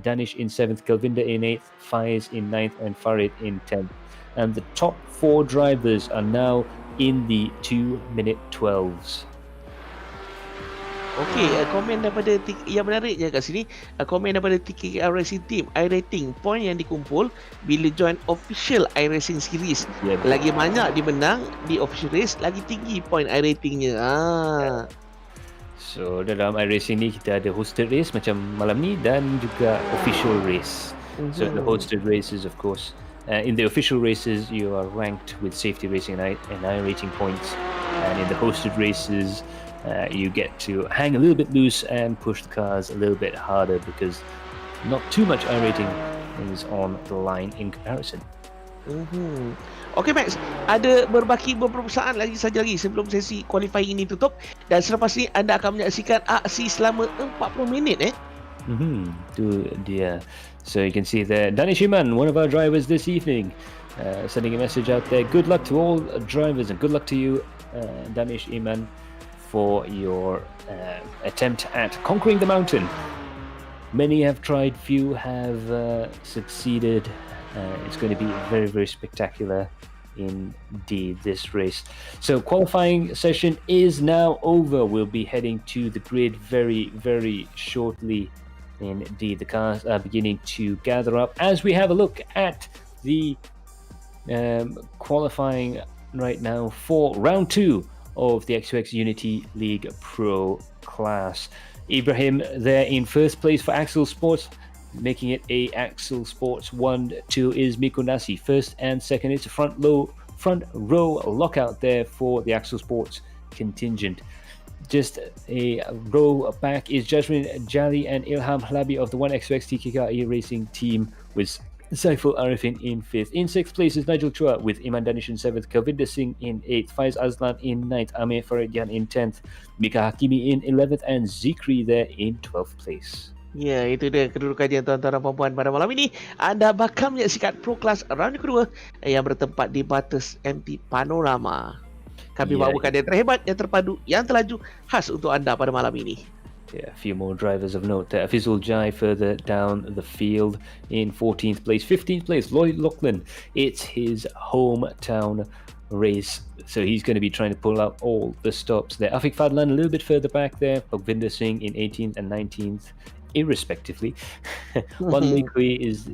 Danish in seventh, Kalvinda in eighth, Faiz in ninth, and Farid in 10th. And the top 4 drivers are now in the 2-minute 12s. Okey, komen daripada yang menarik je kat sini, komen daripada TKKR Racing Team, iRating point yang dikumpul bila join official iRacing series. Yeah, lagi banyak dimenang di official race, lagi tinggi point iRatingnya. So dalam iRacing ni kita ada hosted race macam malam ni dan juga official race. So the hosted races, of course, in the official races you are ranked with safety racing and iRating points, and in the hosted races you get to hang a little bit loose and push the cars a little bit harder because not too much iRating is on the line in comparison. Okey Max, ada berbaki beberapa saat lagi saja sebelum sesi qualifying ini tutup, dan selepas ini anda akan menyaksikan aksi selama 40 minit Tu dia. So you can see there, Danish Iman, one of our drivers this evening, sending a message out there. Good luck to all drivers and good luck to you, Danish Iman, for your attempt at conquering the mountain. Many have tried, few have succeeded. It's going to be very spectacular indeed, this race. So qualifying session is now over. We'll be heading to the grid very shortly. Indeed, the cars are beginning to gather up as we have a look at the qualifying right now for round 2 of the XOX Unity League Pro class. Ibrahim there in first place for Axel Sports, making it a Axel Sports 1-2 is Miko Nasi. First and second, it's a front row lockout there for the Axel Sports contingent. Just a row back is Jasmine Jali and Ilham Halabi of the 1XOX TKKE Racing team, with Saiful Arifin in 5th. In 6th place is Nigel Chua with Iman Danish in 7th, Kalvinda Singh in 8th, Faiz Azlan in 9th, Amir Faridyan in 10th, Mika Hakimi in 11th, and Zikri there in 12th place. Ya, itu dia kedudukannya tuan-tuan dan puan-puan pada malam ini. Anda bakal menyaksikan Pro Class round kedua yang bertempat di Bathurst MT Panorama. Kami bawakan yang terhebat, yang terpadu, yang terlaju khas untuk anda pada malam ini. Yeah, a few more drivers of note there. Fizul Jai further down the field in 14th place. 15th place, Lloyd Lachlan. It's his hometown race, so he's going to be trying to pull out all the stops there. Afiq Fadlan a little bit further back there. Bhagvinder Singh in 18th and 19th irrespectively. While Mikui he's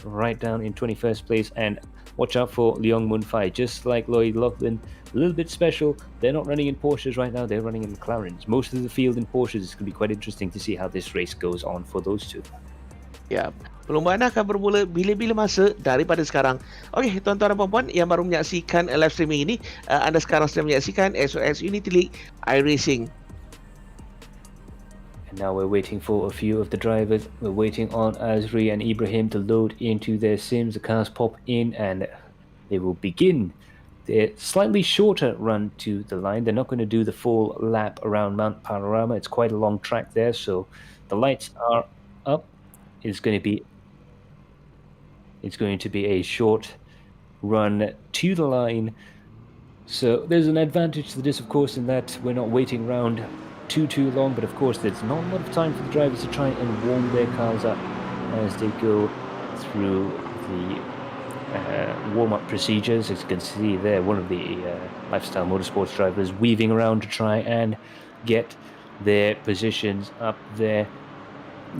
right down in 21st place, and watch out for Leong Mun Fai. Just like Lloyd Loughlin, a little bit special. They're not running in Porsches right now, they're running in McLarens. Most of the field in Porsches. It's going to be quite interesting to see how this race goes on for those two. Ya, perlombaan akan bermula bila-bila masa daripada sekarang. Okey, tuan-tuan dan puan-puan yang baru menyaksikan live streaming ini, anda sekarang sedang menyaksikan XOX Unity League iRacing. And now we're waiting for a few of the drivers. We're waiting on Azri and Ibrahim to load into their sims. The cars pop in and they will begin their slightly shorter run to the line. They're not going to do the full lap around Mount Panorama. It's quite a long track there, so the lights are up. It's going to be a short run to the line. So there's an advantage to this, of course, in that we're not waiting around too long, but of course there's not a lot of time for the drivers to try and warm their cars up as they go through the warm-up procedures. As you can see there, one of the Lifestyle Motorsports drivers weaving around to try and get their positions up there.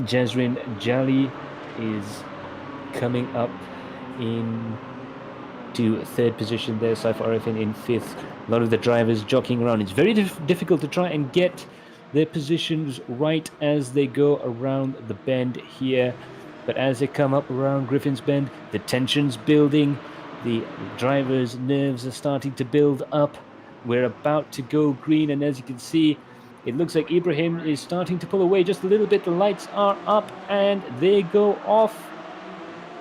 Jazrin Jali is coming up into third position there. Saiful Arifin in fifth. A lot of the drivers jockeying around. It's very difficult to try and get their positions right as they go around the bend here. But as they come up around Griffin's Bend, the tension's building. The drivers' nerves are starting to build up. We're about to go green, and as you can see, it looks like Ibrahim is starting to pull away just a little bit. The lights are up and they go off.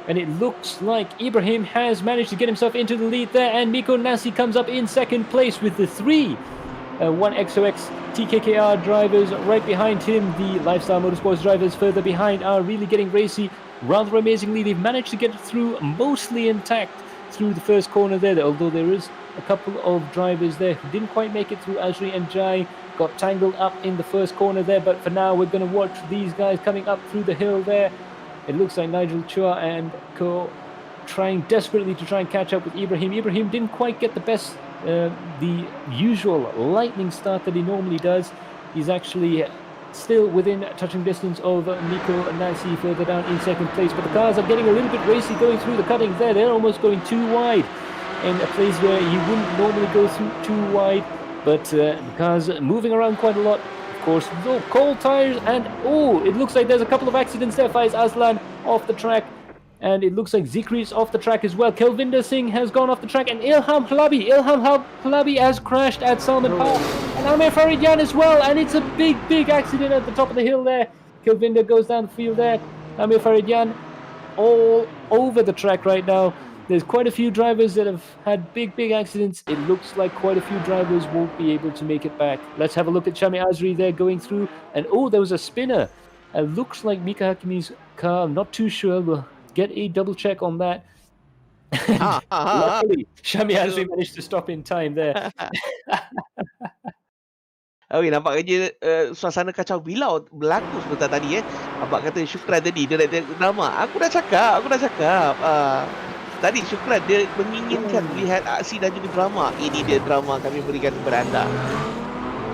And it looks like Ibrahim has managed to get himself into the lead there. And Miko Nasi comes up in second place with the three 1XOX TKKR drivers right behind him. The Lifestyle Motorsports drivers further behind are really getting racy. Rather amazingly, they've managed to get through mostly intact through the first corner there. Although there is a couple of drivers there who didn't quite make it through. Azri and Jai got tangled up in the first corner there, but for now we're going to watch these guys coming up through the hill there. It looks like Nigel Chua and co trying desperately to try and catch up with Ibrahim. Ibrahim didn't quite get the usual lightning start that he normally does. He's actually still within touching distance of Miko and Nancy further down in second place, but the cars are getting a little bit racy going through the cuttings there. They're almost going too wide in a place where you wouldn't normally go through too wide. But the cars moving around quite a lot. Of course, cold tires, and it looks like there's a couple of accidents there. Faiz Aslan off the track, and it looks like Zikri is off the track as well. Kelvinder Singh has gone off the track, and Ilham Halabi has crashed at Salman Park, and Amir Faridyan as well, and it's a big accident at the top of the hill there. Kelvinder goes down the field there. Amir Faridyan all over the track right now. There's quite a few drivers that have had big accidents. It looks like quite a few drivers won't be able to make it back. Let's have a look at Shami Azri there going through. And there was a spinner. It looks like Mika Hakimi's car. I'm not too sure. We'll get a double check on that. Luckily, Shami Azri managed to stop in time there. Nampaknya suasana kacau bilau berlaku sebentar tadi. Abang kata Syukran tadi, dia nak tengok drama. Aku dah cakap. Tadi Syukran dia menginginkan melihat aksi dan juga drama. Ini dia drama kami berikan kepada anda.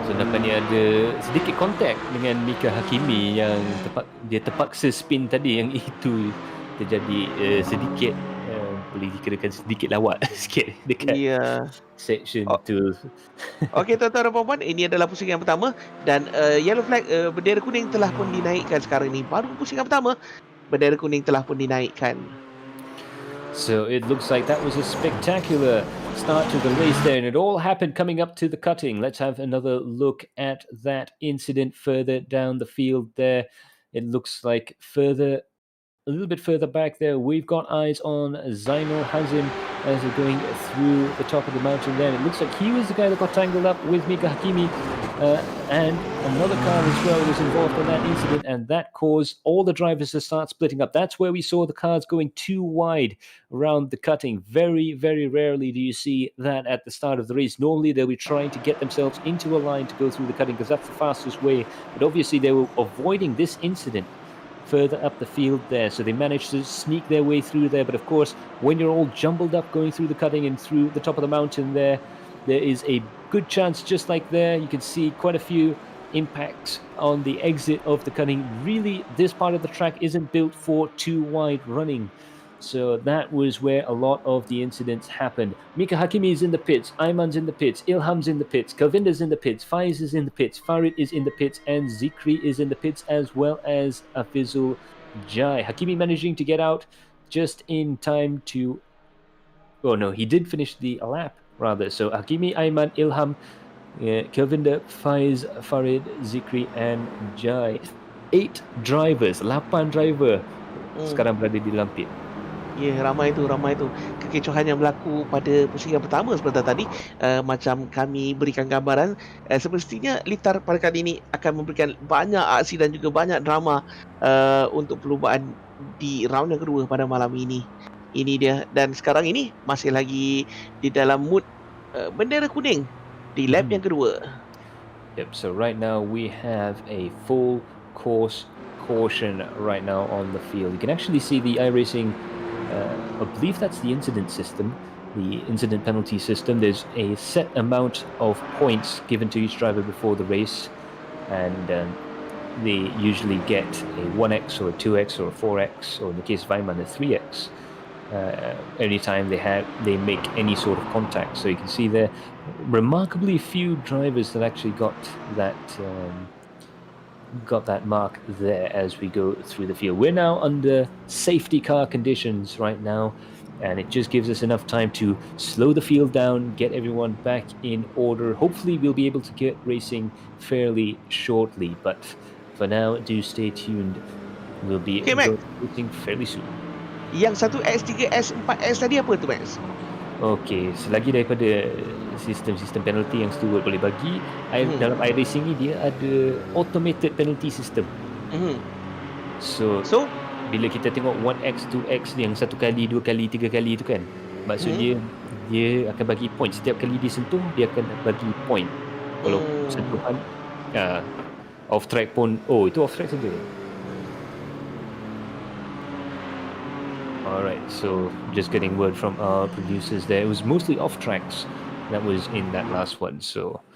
So nampaknya ada sedikit kontak dengan Mika Hakimi yang dia terpaksa spin tadi, yang itu terjadi sedikit boleh dikirakan sedikit lawak sikit dekat section tu. Okey, tuan-tuan dan puan-puan, ini adalah pusingan pertama dan yellow flag, bendera kuning telah pun dinaikkan sekarang ini. Baru pusingan pertama, bendera kuning telah pun dinaikkan. So it looks like that was a spectacular start to the race there, and it all happened coming up to the cutting. Let's have another look at that incident further down the field there. It looks like a little bit further back there, we've got eyes on Zainul Hazim as they're going through the top of the mountain there. And it looks like he was the guy that got tangled up with Mika Hakimi, and another car as well was involved in that incident, and that caused all the drivers to start splitting up. That's where we saw the cars going too wide around the cutting. Very rarely do you see that at the start of the race. Normally they'll be trying to get themselves into a line to go through the cutting because that's the fastest way, but obviously they were avoiding this incident further up the field there, so they managed to sneak their way through there. But of course, when you're all jumbled up going through the cutting and through the top of the mountain there is a good chance, just like there, you can see quite a few impact on the exit of the cutting. Really, this part of the track isn't built for too wide running. So that was where a lot of the incidents happened. Mika Hakimi is in the pits, Ayman's in the pits, Ilham's in the pits, Kalvinder's in the pits, Faiz is in the pits, Farid is in the pits, and Zikri is in the pits, as well as Afizul Jai. Hakimi managing to get out just in time to... Oh no, he did finish the lap, rather. So Hakimi, Ayman, Ilham, Kalvinder, Faiz, Farid, Zikri, and Jai. 8 drivers, 8 driver sekarang berada di dalam pit. Ya, ramai tu. Kekecohan yang berlaku pada pusingan pertama sebentar tadi, macam kami berikan gambaran, semestinya litar pada kali ini akan memberikan banyak aksi dan juga banyak drama untuk perlumbaan di round yang kedua pada malam ini. Ini dia, dan sekarang ini masih lagi di dalam mood bendera kuning di lap yang kedua. Yep, so right now we have a full course caution right now on the field. You can actually see the iRacing, I believe that's the incident system, the incident penalty system. There's a set amount of points given to each driver before the race, and they usually get a 1x or a 2x or a 4x, or in the case of Ayman, a 3x. Anytime they make any sort of contact. So you can see there remarkably few drivers that actually got that mark there as we go through the field. We're now under safety car conditions right now, and it just gives us enough time to slow the field down, get everyone back in order. Hopefully we'll be able to get racing fairly shortly, but for now, do stay tuned. We'll be racing fairly soon. Yang 1X, 3X, 4X tadi apa tu, Max? Okey, selagi daripada sistem penalty yang steward boleh bagi, dalam iRacing ni dia ada automated penalty system. So bila kita tengok 1x, 2x yang 1 kali, 2 kali, 3 kali tu kan, maksudnya dia akan bagi point. Setiap kali dia sentuh, dia akan bagi point. Kalau sentuhan off track pun, itu off track saja. Alright, so just getting word from our producers there. It was mostly off tracks that was in that last one. So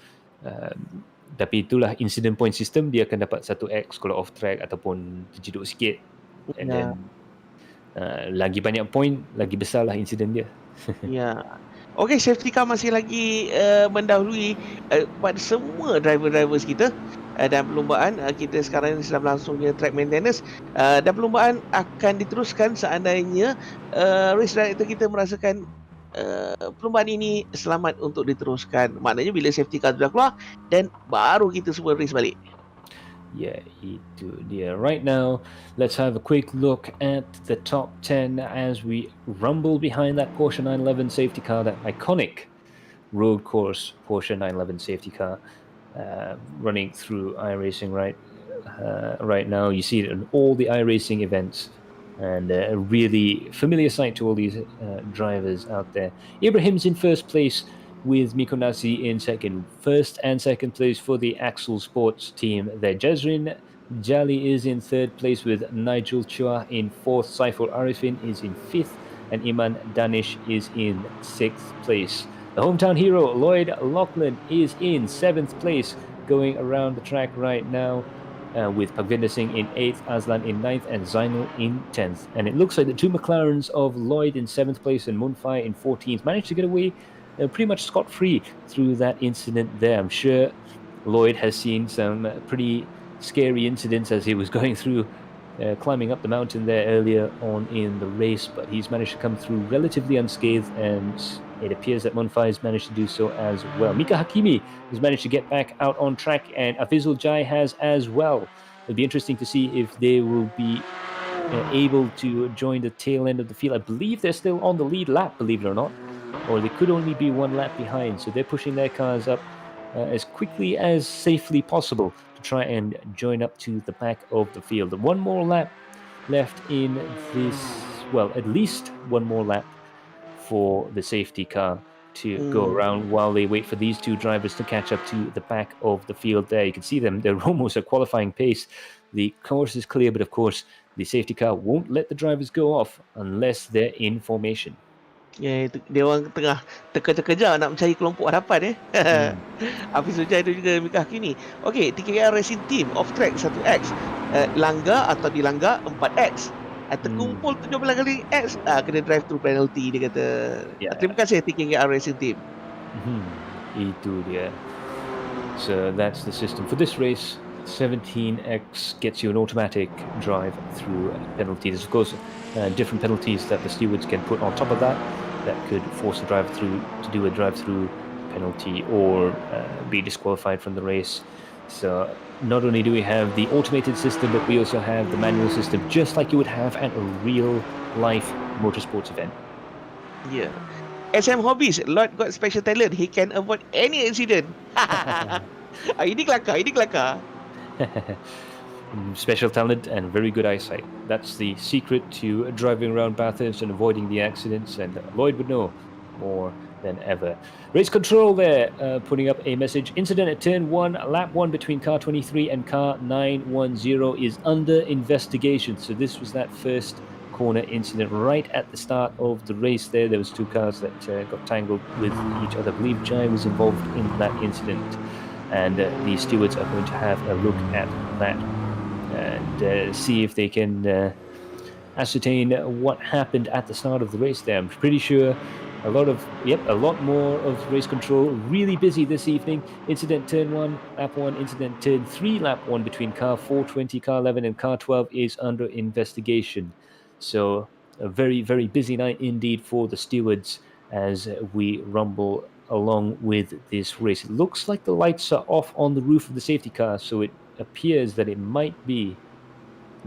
tapi itulah incident point system, dia akan dapat 1x kalau off track ataupun terjeduk sikit. And then lagi banyak point, lagi besarlah incident dia. Ya. Okey, safety car masih lagi mendahului pada semua driver-drivers kita, dan perlumbaan kita sekarang sedang berlangsungnya track maintenance, dan perlumbaan akan diteruskan seandainya race director kita merasakan perlumbaan ini selamat untuk diteruskan. Maknanya bila safety car sudah keluar, dan baru kita semua race balik. Yeah, itu dia. Right now, let's have a quick look at the top 10 as we rumble behind that Porsche 911 safety car, that iconic road course Porsche 911 safety car, running through iRacing right now. You see it in all the iRacing events, and a really familiar sight to all these drivers out there. Ibrahim's in first place, with Miko Nasi in second. First and second place for the Axel Sports team there. Jazrin Jali is in third place, with Nigel Chua in fourth. Saiful Arifin is in fifth, and Iman Danish is in sixth place. The hometown hero, Lloyd Lachlan, is in seventh place, going around the track right now, with Pagvinder Singh in 8th, Aslan in 9th, and Zainul in 10th. And it looks like the two McLarens of Lloyd in 7th place and Munfai in 14th managed to get away pretty much scot-free through that incident there. I'm sure Lloyd has seen some pretty scary incidents as he was going through, climbing up the mountain there earlier on in the race, but he's managed to come through relatively unscathed, and it appears that Munfai has managed to do so as well. Mika Hakimi has managed to get back out on track, and Afizul Jai has as well. It'll be interesting to see if they will be able to join the tail end of the field. I believe they're still on the lead lap, believe it or not, or they could only be one lap behind, so they're pushing their cars up as quickly as safely possible to try and join up to the back of the field. One more lap left in this, well, at least one more lap for the safety car to go around while they wait for these two drivers to catch up to the back of the field there. You can see them, they're almost at qualifying pace. The course is clear, but of course the safety car won't let the drivers go off unless they're in formation. Ya, itu dia orang tengah terkejar-kejar nak mencari kelompok hadapan Hmm. Hafiz Hujai dan juga Mika Hakimi. Okey, TKR Racing Team off track 1X. Langgar atau dilanggar 4X. Terkumpul 17 kali X, kena drive through penalty dia kata. Yeah. Terima kasih TKR Racing Team. Itu dia. So that's the system for this race. 17X gets you an automatic drive through penalties. Of course, different penalties that the stewards can put on top of that could force the driver through to do a drive-through penalty or be disqualified from the race. So not only do we have the automated system, but we also have the manual system, just like you would have at a real-life motorsports event. Ya. SM Hobbies, Lord got special talent. He can avoid any accident. Ini kelakar. Special talent and very good eyesight. That's the secret to driving around Bathurst and avoiding the accidents, and Lloyd would know more than ever. Race control there, putting up a message. Incident at turn 1, lap 1 between car 23 and car 910 is under investigation. So this was that first corner incident right at the start of the race there. There was two cars that got tangled with each other. I believe Jai was involved in that incident. And the stewards are going to have a look at that and see if they can ascertain what happened at the start of the race there. I'm pretty sure a lot more of race control. Really busy this evening. Incident turn 1, lap 1. Incident turn 3, lap 1 between car 420, car 11 and car 12 is under investigation. So a very, very busy night indeed for the stewards as we rumble along with this race. It looks like the lights are off on the roof of the safety car, so it appears that it might be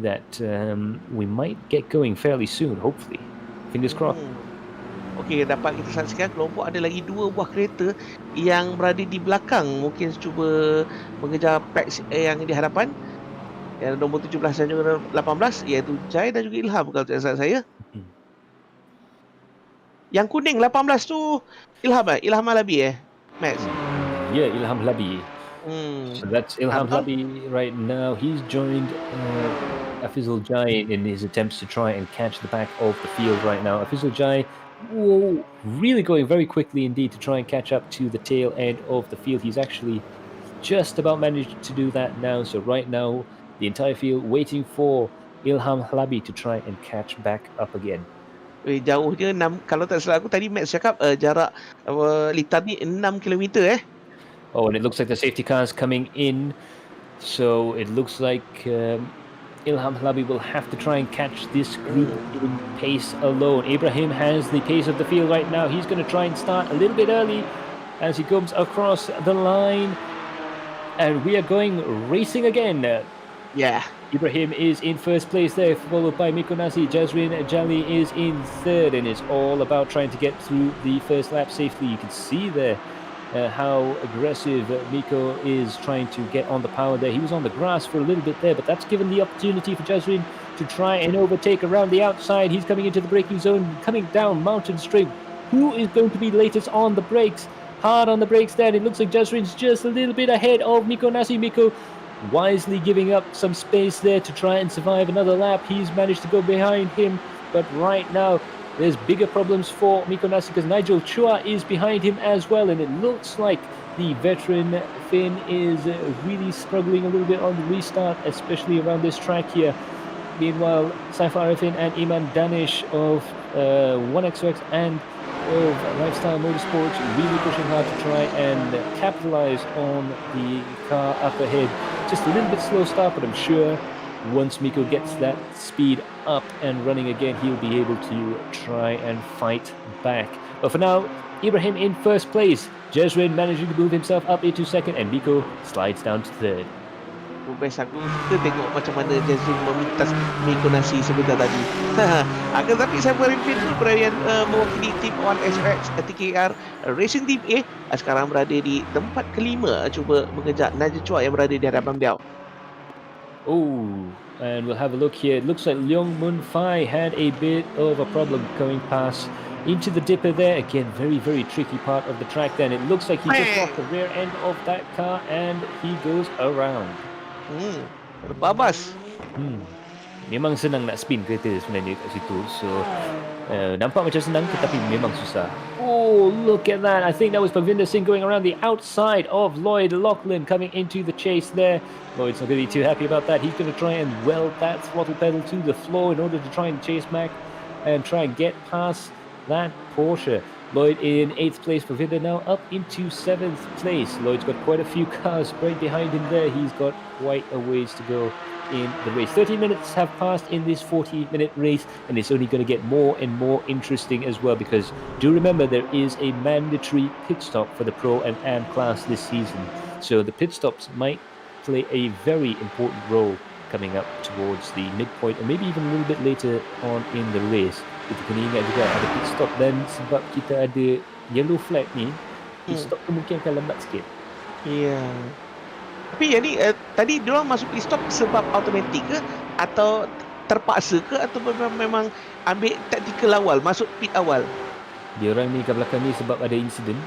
that we might get going fairly soon, hopefully. Fingers crossed. Okey, dapat kita saksikan kelompok ada lagi 2 buah kereta yang berada di belakang, mungkin cuba mengejar pack yang di hadapan yang nombor 17 dan juga 18, iaitu Jai dan juga Ilham kalau tak salah saya. Yang kuning 18 tu Ilham Alabi Max. Yeah, Ilham Labi. So that's Ilham Labi right now. He's joined Afizul Jai in his attempts to try and catch the back of the field right now. Afizul Jai really going very quickly indeed to try and catch up to the tail end of the field. He's actually just about managed to do that now. So right now, the entire field waiting for Ilham Labi to try and catch back up again. Jauhnya 6, kalau tak salah aku tadi Max cakap jarak litar ni 6 km Oh, and it looks like the safety car is coming in. So it looks like Ilham Labi will have to try and catch this group in pace alone. Ibrahim has the pace of the field right now. He's going to try and start a little bit early as he comes across the line. And we are going racing again. Yeah. Ibrahim is in first place there, followed by Miko Nasi. Jazrin Jali is in third, and it's all about trying to get through the first lap safely. You can see there how aggressive Miko is trying to get on the power there. He was on the grass for a little bit there, but that's given the opportunity for Jazrin to try and overtake around the outside. He's coming into the braking zone, coming down Mountain Straight. Who is going to be latest on the brakes? Hard on the brakes there, and it looks like Jazrin's just a little bit ahead of Miko Nasi. Miko wisely giving up some space there to try and survive another lap. He's managed to go behind him, but right now there's bigger problems for Miko Nasi because Nigel Chua is behind him as well, and it looks like the veteran Finn is really struggling a little bit on the restart, especially around this track here. Meanwhile, Saifar Arifin and Iman Danish of 1XOX and of Lifestyle Motorsports really pushing hard to try and capitalize on the car up ahead. Just a little bit slow start, but I'm sure once Miko gets that speed up and running again, he'll be able to try and fight back. But for now, Ibrahim in first place. Jezrin managing to move himself up into second, and Miko slides down to third. Best aku suka tengok macam mana Jazrin memintas Miko Nasi sebentar tadi. Akan tapi saya berhenti berada mewakili tim 1XOX TKR Racing Team A. Sekarang berada di tempat kelima, cuba mengejar Nigel Chua yang berada di hadapan beliau. Oh, and we'll have a look here. It looks like Leong Mun Fai had a bit of a problem going past into the dipper there. Again, very, very tricky part of the track then. It looks like he just lost the rear end of that car and he goes around. Babas. Memang senang nak spin kereta sebenarnya kat situ. So nampak macam senang tetapi memang susah. Oh, look at that. I think that was Pavinder Singh going around the outside of Lloyd Lachlan coming into the chase there. Lloyd's not going to be too happy about that. He's going to try and weld that throttle pedal to the floor in order to try and chase back and try and get past that Porsche. Lloyd in 8th place, Pavinder now up into 7th place. Lloyd's got quite a few cars right behind him there. He's got quite a ways to go in the race. 30 minutes have passed in this 40-minute race, and it's only going to get more and more interesting as well, because do remember there is a mandatory pit stop for the Pro and Am class this season. So the pit stops might play a very important role coming up towards the midpoint and maybe even a little bit later on in the race. Kita kena ingat juga ada pit stop, dan sebab kita ada yellow flag ni, pit stop tu mungkin akan lambat sikit. Ya. Tapi yang ni tadi diorang masuk pit stop sebab automatik ke, atau terpaksa ke, atau memang ambil taktikal awal, masuk pit awal? Diorang ni kat belakang ni sebab ada insiden,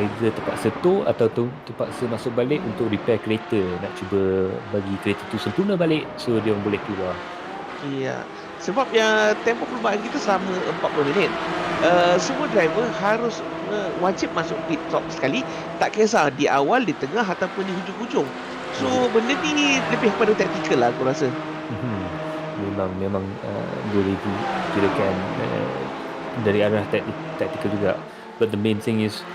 either terpaksa tow atau terpaksa masuk balik untuk repair kereta, nak cuba bagi kereta tu sempurna balik so diorang boleh keluar. Iya. Sebab yang tempoh perlumbaan kita selama 40 minit. Semua driver harus wajib masuk pit stop sekali, tak kisah di awal, di tengah ataupun di hujung-hujung. So benda ni lebih kepada taktikal lah aku rasa. Memang boleh dikirakan dari arah taktikal juga. But the main thing is,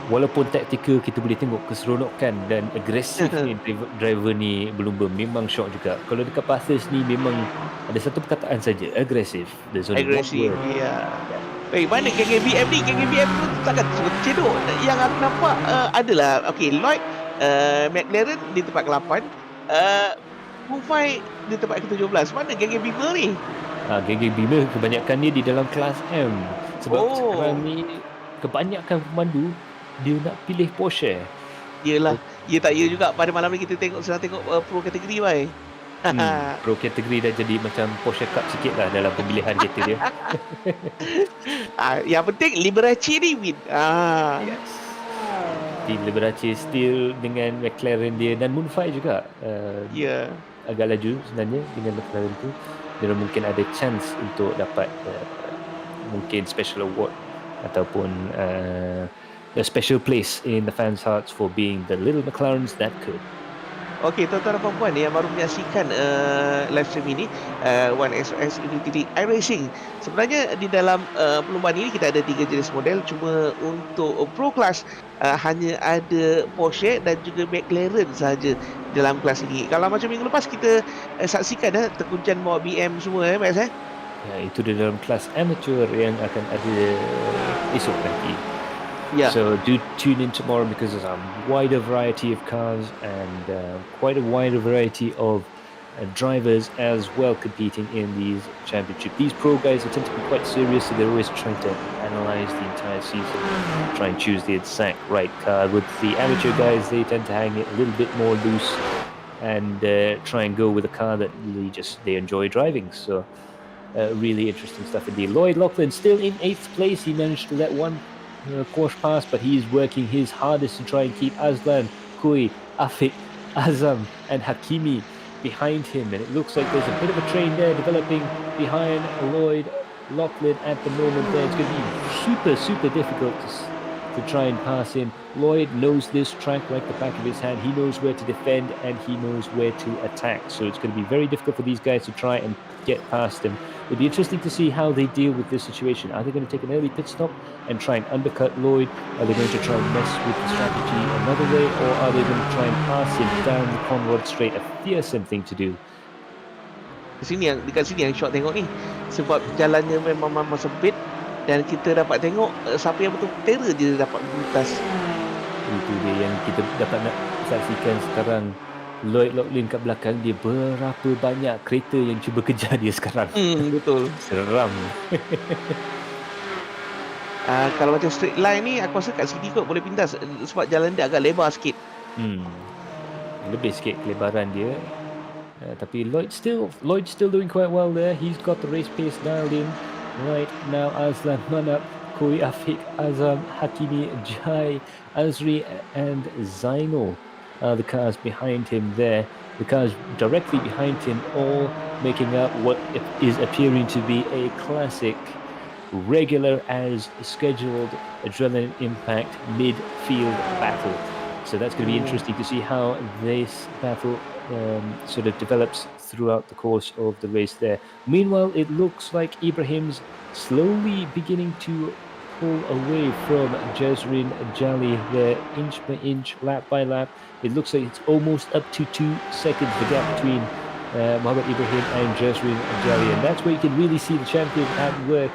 walaupun taktikal, kita boleh tengok keseronokan dan agresif ni driver ni berlumba. Memang shock juga. Kalau dekat Bathurst ni memang ada satu perkataan saja, agresif. Agresif, ya. Mana geng BM ni? Geng BM tu takkan cedok. Yang aku nampak adalah, okay, Lloyd, McLaren di tempat ke-8, Mufai di tempat ke-17. Mana geng Beamer ni? Geng Beamer kebanyakan dia di dalam kelas M. Sebab sekarang ni kebanyakan pemandu dia nak pilih Porsche. Yelah. Ya tak ya juga, pada malam ni kita sedang tengok pro kategori bai. Pro kategori dah jadi macam Porsche Cup sikit lah dalam pemilihan kereta dia. Yang penting Liberace ni win. Yes. Di Liberace still dengan McLaren dia, dan Moonfire juga agak laju sebenarnya dengan McLaren tu. Dia mungkin ada chance untuk dapat mungkin special award ataupun a special place in the fans' hearts for being the little McLarens that could. Okey, tuan-tuan dan puan yang baru menyaksikan live stream ini, XOX Unity League iRacing. Sebenarnya di dalam perlombaan ini kita ada 3 jenis model. Cuma untuk Pro Class hanya ada Porsche dan juga McLaren sahaja dalam kelas ini. Kalau macam minggu lepas kita saksikan terkuncan bawa BM semua Max Ya, itu di dalam kelas amateur yang akan ada esok nanti. So do tune in tomorrow, because there's a wider variety of cars and quite a wider variety of drivers as well competing in these championships. These pro guys tend to be quite serious, so they're always trying to analyze the entire season, try and choose the exact right car. With the amateur guys, they tend to hang it a little bit more loose and try and go with a car that they enjoy driving. So really interesting stuff indeed. Lloyd Lachlan still in 8th place. He managed to let one course pass, but he's working his hardest to try and keep Aslan, Kui, Afik, Azam and Hakimi behind him, and it looks like there's a bit of a train there developing behind Lloyd Lachlan at the moment there. It's going to be super difficult to try and pass him. Lloyd knows this track like the back of his hand. He knows where to defend and he knows where to attack, so it's going to be very difficult for these guys to try and get past him. It'll be interesting to see how they deal with this situation. Are they going to take an early pit stop and try and undercut Lloyd? Are they going to try and mess with the strategy another way, or are they going to try and pass him down the Conrod Straight? A fearsome thing to do. Dekat sini yang shot tengok ni, sebab jalannya memang sempit dan kita dapat tengok siapa yang betul terror dia dapat melintas. Itu dia yang kita dapat nak saksikan sekarang. Lloyd Lachlan kat belakang dia, berapa banyak kereta yang cuba kejar dia sekarang. Betul. Seram. Kalau macam straight line ni, aku rasa kat sini kot boleh pintas sebab jalan dia agak lebar sikit. Lebih sikit kelebaran dia. Tapi Lloyd still doing quite well there. He's got the race pace dialed in. Right now, Aslan Manap, Koi Afik, Azam, Hakimi, Jai, Azri and Zainul are the cars behind him there. the cars directly behind him, all making up what is appearing to be a classic, regular as scheduled adrenaline impact midfield battle. So that's going to be interesting to see how this battle sort of develops throughout the course of the race there. Meanwhile, it looks like Ibrahim's slowly beginning to pull away from Jazrin Jali there, inch by inch, lap by lap. It looks like it's almost up to 2 seconds, the gap between Mohamed Ibrahim and Jazrin Jali. And that's where you can really see the champion at work.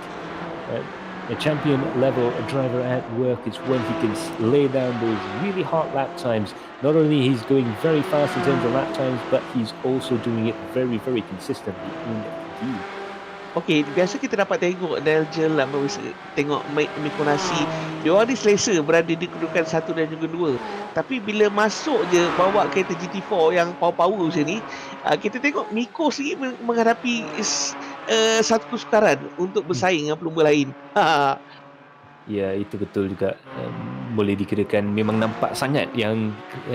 A champion level driver at work is when he can lay down those really hot lap times. Not only he's going very fast in terms of lap times, but he's also doing it very, very consistently in view. Okay, biasa kita dapat tengok Nigel tengok Miko Nasi. Dia orang ni selesa berada di kedudukan 1 dan juga 2. Tapi bila masuk je bawa kereta GT4 yang power-power macam ni, kita tengok Miko sendiri menghadapi satu kesukaran untuk bersaing dengan pelumba lain. Ya, itu betul juga. Boleh dikirakan memang nampak sangat yang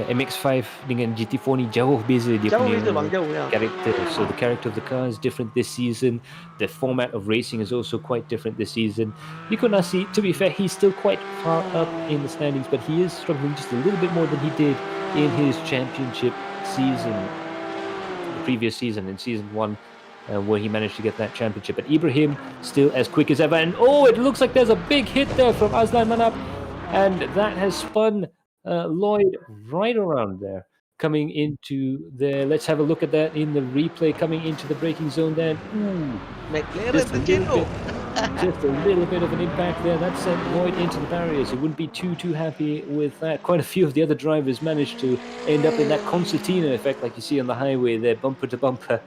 MX-5 dengan GT4 ni jauh beza dia Jauh punya beza bang, jauh ya. character. So the character of the car is different this season. The format of racing is also quite different this season. Miko Nasi, to be fair, he's still quite far up in the standings, but he is struggling just a little bit more than he did in his championship season, the previous season, in season 1. Where he managed to get that championship. But Ibrahim still as quick as ever. And it looks like there's a big hit there from Aslan Manap. And that has spun Lloyd right around there. Coming into there. Let's have a look at that in the replay. Coming into the braking zone then. McLaren Just a little bit of an impact there. That sent Lloyd into the barriers. He wouldn't be too happy with that. Quite a few of the other drivers managed to end up in that concertina effect like you see on the highway there. Bumper to bumper.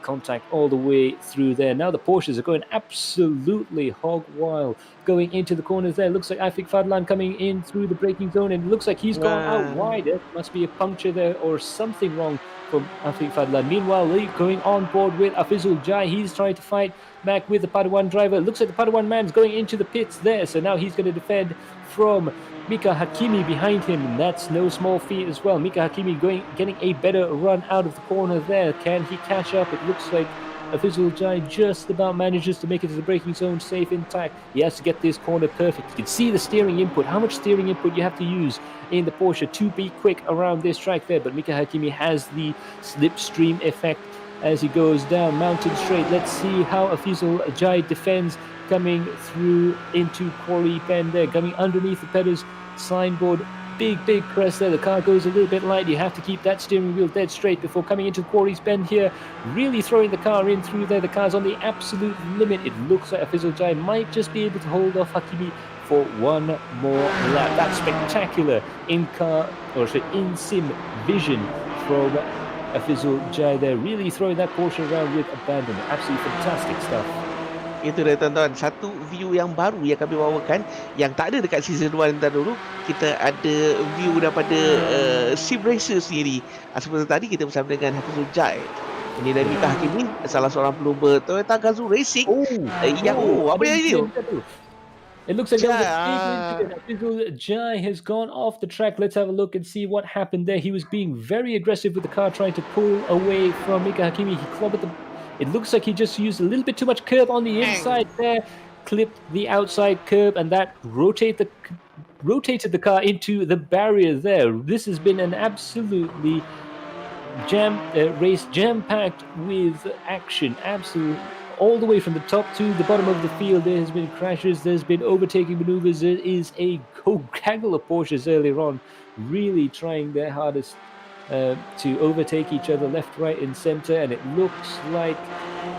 Contact all the way through there. Now the Porsches are going absolutely hog wild. Going into the corners there. Looks like Afik Fadlan coming in through the braking zone, and it looks like he's gone out wide. There must be a puncture there or something wrong from Afik Fadlan. Meanwhile, Lee going on board with Afizul Jai. He's trying to fight back with the Padawan driver. Looks like the Padawan man's going into the pits there. So now he's going to defend from Mika Hakimi behind him, and that's no small feat as well. Mika Hakimi getting a better run out of the corner there. Can he catch up? It looks like Afizul Jai just about manages to make it to the braking zone safe intact. He has to get this corner perfect. You can see the steering input, how much steering input you have to use in the Porsche to be quick around this track there. But Mika Hakimi has the slipstream effect as he goes down mountain straight. Let's see how Afizul Jai defends, coming through into Quarry Bend there, coming underneath the Peters signboard. Big press there. The car goes a little bit light. You have to keep that steering wheel dead straight before coming into Quarry's Bend here. Really throwing the car in through there. The car's on the absolute limit. It looks like Afizul Jai might just be able to hold off Hakimi for one more lap. That's spectacular in-sim vision from Afizul Jai there. Really throwing that Porsche around with abandon. Absolutely fantastic stuff. Itu dia tuan-tuan, satu view yang baru yang kami bawakan yang tak ada dekat season 1 dahulu. Kita ada view daripada sim racer sendiri. Seperti tadi kita bersama dengan Hafizul Jai. Ini dari Mika Hakimi, salah seorang pelumba Toyota Gazoo Racing. Apa yang ini? It looks like there was a big incident. Hafizul Jai has gone off the track. Let's have a look and see what happened there. He was being very aggressive with the car, trying to pull away from Mika Hakimi. He clobbered the... It looks like he just used a little bit too much curb on the inside there, clipped the outside curb, and that rotated the car into the barrier there. This has been an absolutely race jam-packed with action. Absolutely, all the way from the top to the bottom of the field. There has been crashes, there's been overtaking maneuvers. There is a gaggle of Porsches earlier on, really trying their hardest to overtake each other left, right, and center, and it looks like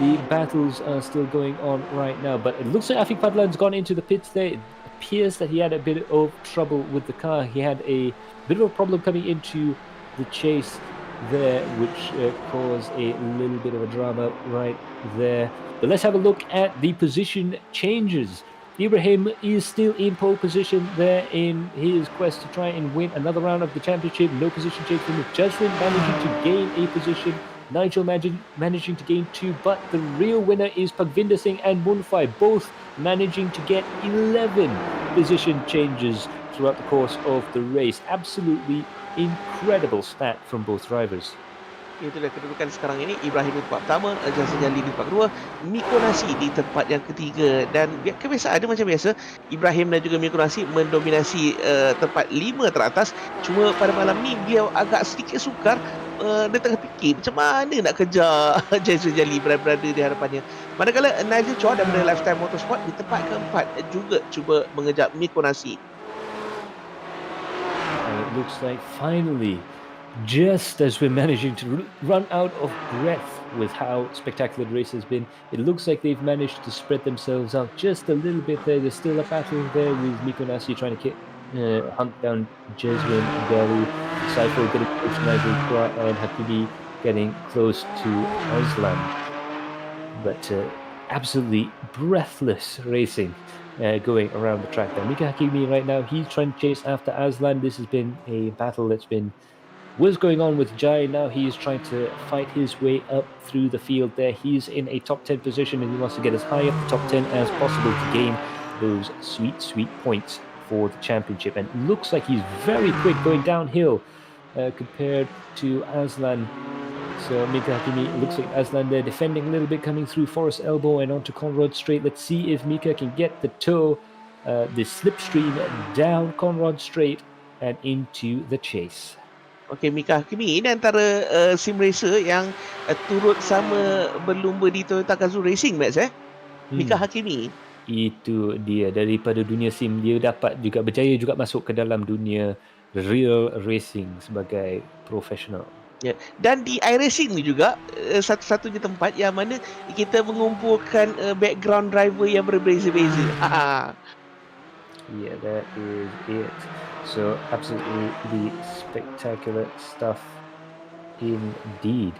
the battles are still going on right now. But it looks like Afik Padlan's gone into the pits there. It appears that he had a bit of trouble with the car. He had a bit of a problem coming into the chase there, which caused a little bit of a drama right there. But let's have a look at the position changes. Ibrahim is still in pole position there in his quest to try and win another round of the championship. No position change from Jazrin managing to gain a position. Nigel managing to gain 2, but the real winner is Pagvinder Singh and Munfai, both managing to get 11 position changes throughout the course of the race. Absolutely incredible stat from both drivers. Itulah kedudukan sekarang ini. Ibrahim di tempat pertama, Jason Jali di tempat kedua, Miko Nasi di tempat yang ketiga. Dan kebiasaan dia macam biasa, Ibrahim dan juga Miko Nasi mendominasi tempat 5 teratas. Cuma pada malam ni dia agak sedikit sukar. Dia tengah fikir macam mana nak kejar Jason Jali berada di hadapannya. Manakala Nigel Chua daripada Lifestyle Motorsport di tempat keempat juga cuba mengejar Miko Nasi. And it looks like finally, just as we're managing to run out of breath with how spectacular the race has been, it looks like they've managed to spread themselves out just a little bit there. There's still a battle there with Miko Nasi trying to hunt down Jeswin, Gali, Saiful getting close to Nigel Chua, and Hakimi getting close to Aslan. But absolutely breathless racing going around the track there. Mika Hakimi right now, he's trying to chase after Aslan. This has been a battle that's was going on with Jai. Now he's trying to fight his way up through the field there. He's in a top 10 position and he wants to get as high up the top 10 as possible to gain those sweet points for the championship. And it looks like he's very quick going downhill compared to Aslan. So Mika Hakimi, looks like Aslan there defending a little bit, coming through Forest Elbow and onto Conrod Straight. Let's see if Mika can get the toe, the slipstream down Conrod Straight and into the chase. Okey, Mika Hakimi ini antara sim racer yang turut sama berlumba di Toyota Gazoo Racing, Max Mika Hakimi. Itu dia, daripada dunia sim dia dapat juga berjaya juga masuk ke dalam dunia real racing sebagai profesional. Ya. Dan di iRacing ni juga satu-satunya tempat yang mana kita mengumpulkan background driver yang berbeza-beza. Yeah, that is it. So absolutely spectacular stuff indeed.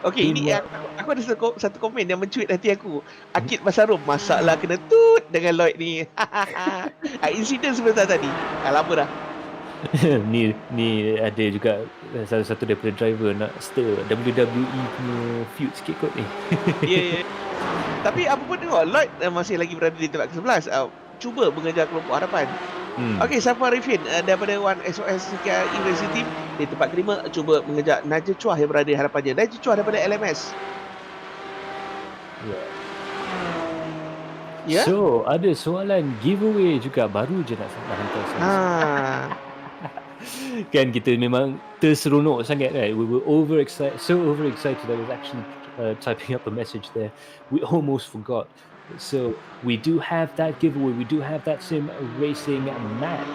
Okey, ini aku ada satu komen yang mencuit hati aku. Akid Basarum, masalah kena tut dengan Lloyd ni. Insiden sebentar tadi. Lama dah. ni ada juga salah satu daripada driver nak stir WWE punya feud sikit kot ni. Ya. Tapi apa pun tengok, Lloyd masih lagi berada di tempat ke-11. Cuba mengejar kelompok hadapan. Okey, Safar Arifin daripada One XOX Unity Team di tempat kelima cuba mengejar Nigel Chua yang berada di hadapannya. Nigel Chua daripada LMS. Yeah. So, ada soalan giveaway juga baru je nak hantar saya. Kan kita memang terseronok sangat, right? We were so overexcited I was actually typing up a message there. We almost forgot. So we do have that giveaway. We do have that sim racing mat.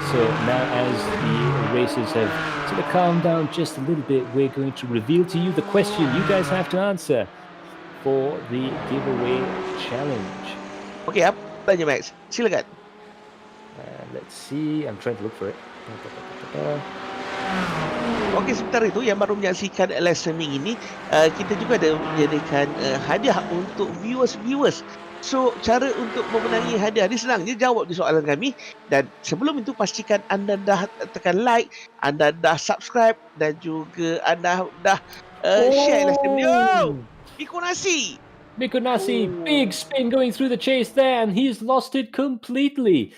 So now as the races have sort of calmed down just a little bit, we're going to reveal to you the question you guys have to answer for the giveaway challenge. Okay, apa tanya Max? Silakan. Let's see. I'm trying to look for it. Okey, sebentar itu yang baru menyaksikan live streaming ini, kita juga ada menyediakan hadiah untuk viewers. So, cara untuk memenangi hadiah ni senang je, jawab di soalan kami. Dan sebelum itu, pastikan anda dah tekan like, anda dah subscribe dan juga anda dah share live stream ni. Miko Nasi! Big spin going through the chase there, and he's lost it completely.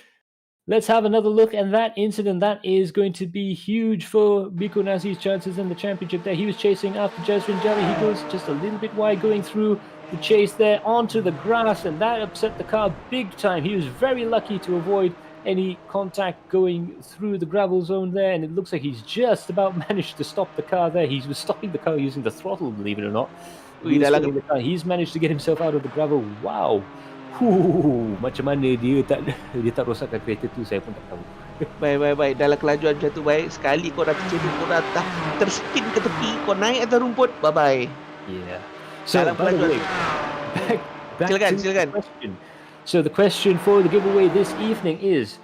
Let's have another look at that incident. That is going to be huge for Miko Nasi's chances in the championship there. He was chasing after Jeswin Jelly. He goes just a little bit wide going through the chase there onto the grass, and that upset the car big time. He was very lucky to avoid any contact going through the gravel zone there, and it looks like he's just about managed to stop the car there. He was stopping the car using the throttle, believe it or not. He's managed to get himself out of the gravel. Wow. Macam mana dia tak rosakkan kereta tu, saya pun tak tahu. Baik. Dalam kelajuan macam tu, baik. Sekali kau dah tercedut, kau dah terspin ke tepi, kau naik atas rumput, bye-bye. Yeah. So, by the way, back to the question. So, the question for the giveaway this evening is,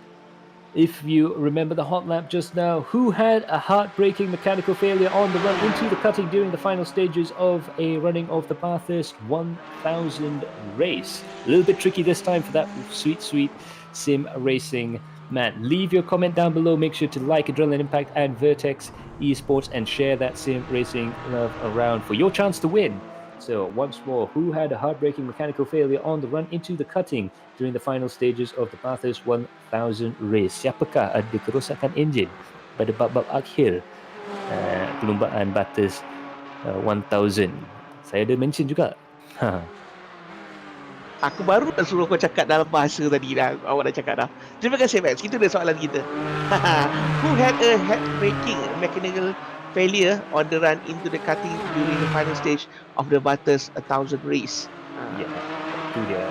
if you remember the hot lap just now, who had a heartbreaking mechanical failure on the run into the cutting during the final stages of a running of the Bathurst 1000 race? A little bit tricky this time for that sweet sim racing man. Leave your comment down below. Make sure to like Adrenaline Impact and Vertex Esports and share that sim racing love around for your chance to win. So once more, who had a heartbreaking mechanical failure on the run into the cutting during the final stages of the Bathurst 1000 race? Siapakah ada kerosakan enjin pada bab-bab akhir perlombaan Bathurst 1000. Saya ada mention juga. Aku baru nak suruh kau cakap dalam bahasa tadi dah. Awak dah cakap dah. Terima kasih Max. Itu dia soalan kita. Who had a head-breaking mechanical failure on the run into the cutting during the final stage of the Bathurst 1000 race? Ya, itu dia.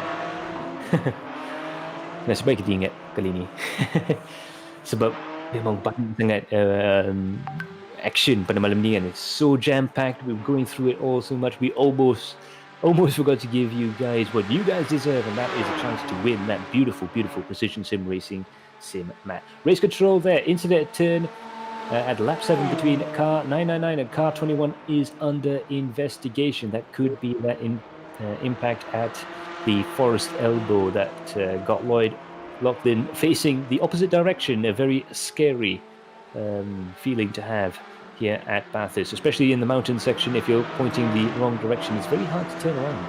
Nasib baik kita ingat kali ni. Sebab memang banyak sangat action pada malam ni kan. It's so jam-packed. We're going through it all so much. We almost forgot to give you guys what you guys deserve, and that is a chance to win that beautiful precision sim racing sim mat. Race control there, incident turn at lap 7 between car 999 and car 21 is under investigation. That could be that impact at the forest elbow that got Lloyd locked in facing the opposite direction. A very scary feeling to have here at Bathurst, especially in the mountain section. If you're pointing the wrong direction, it's very hard to turn around.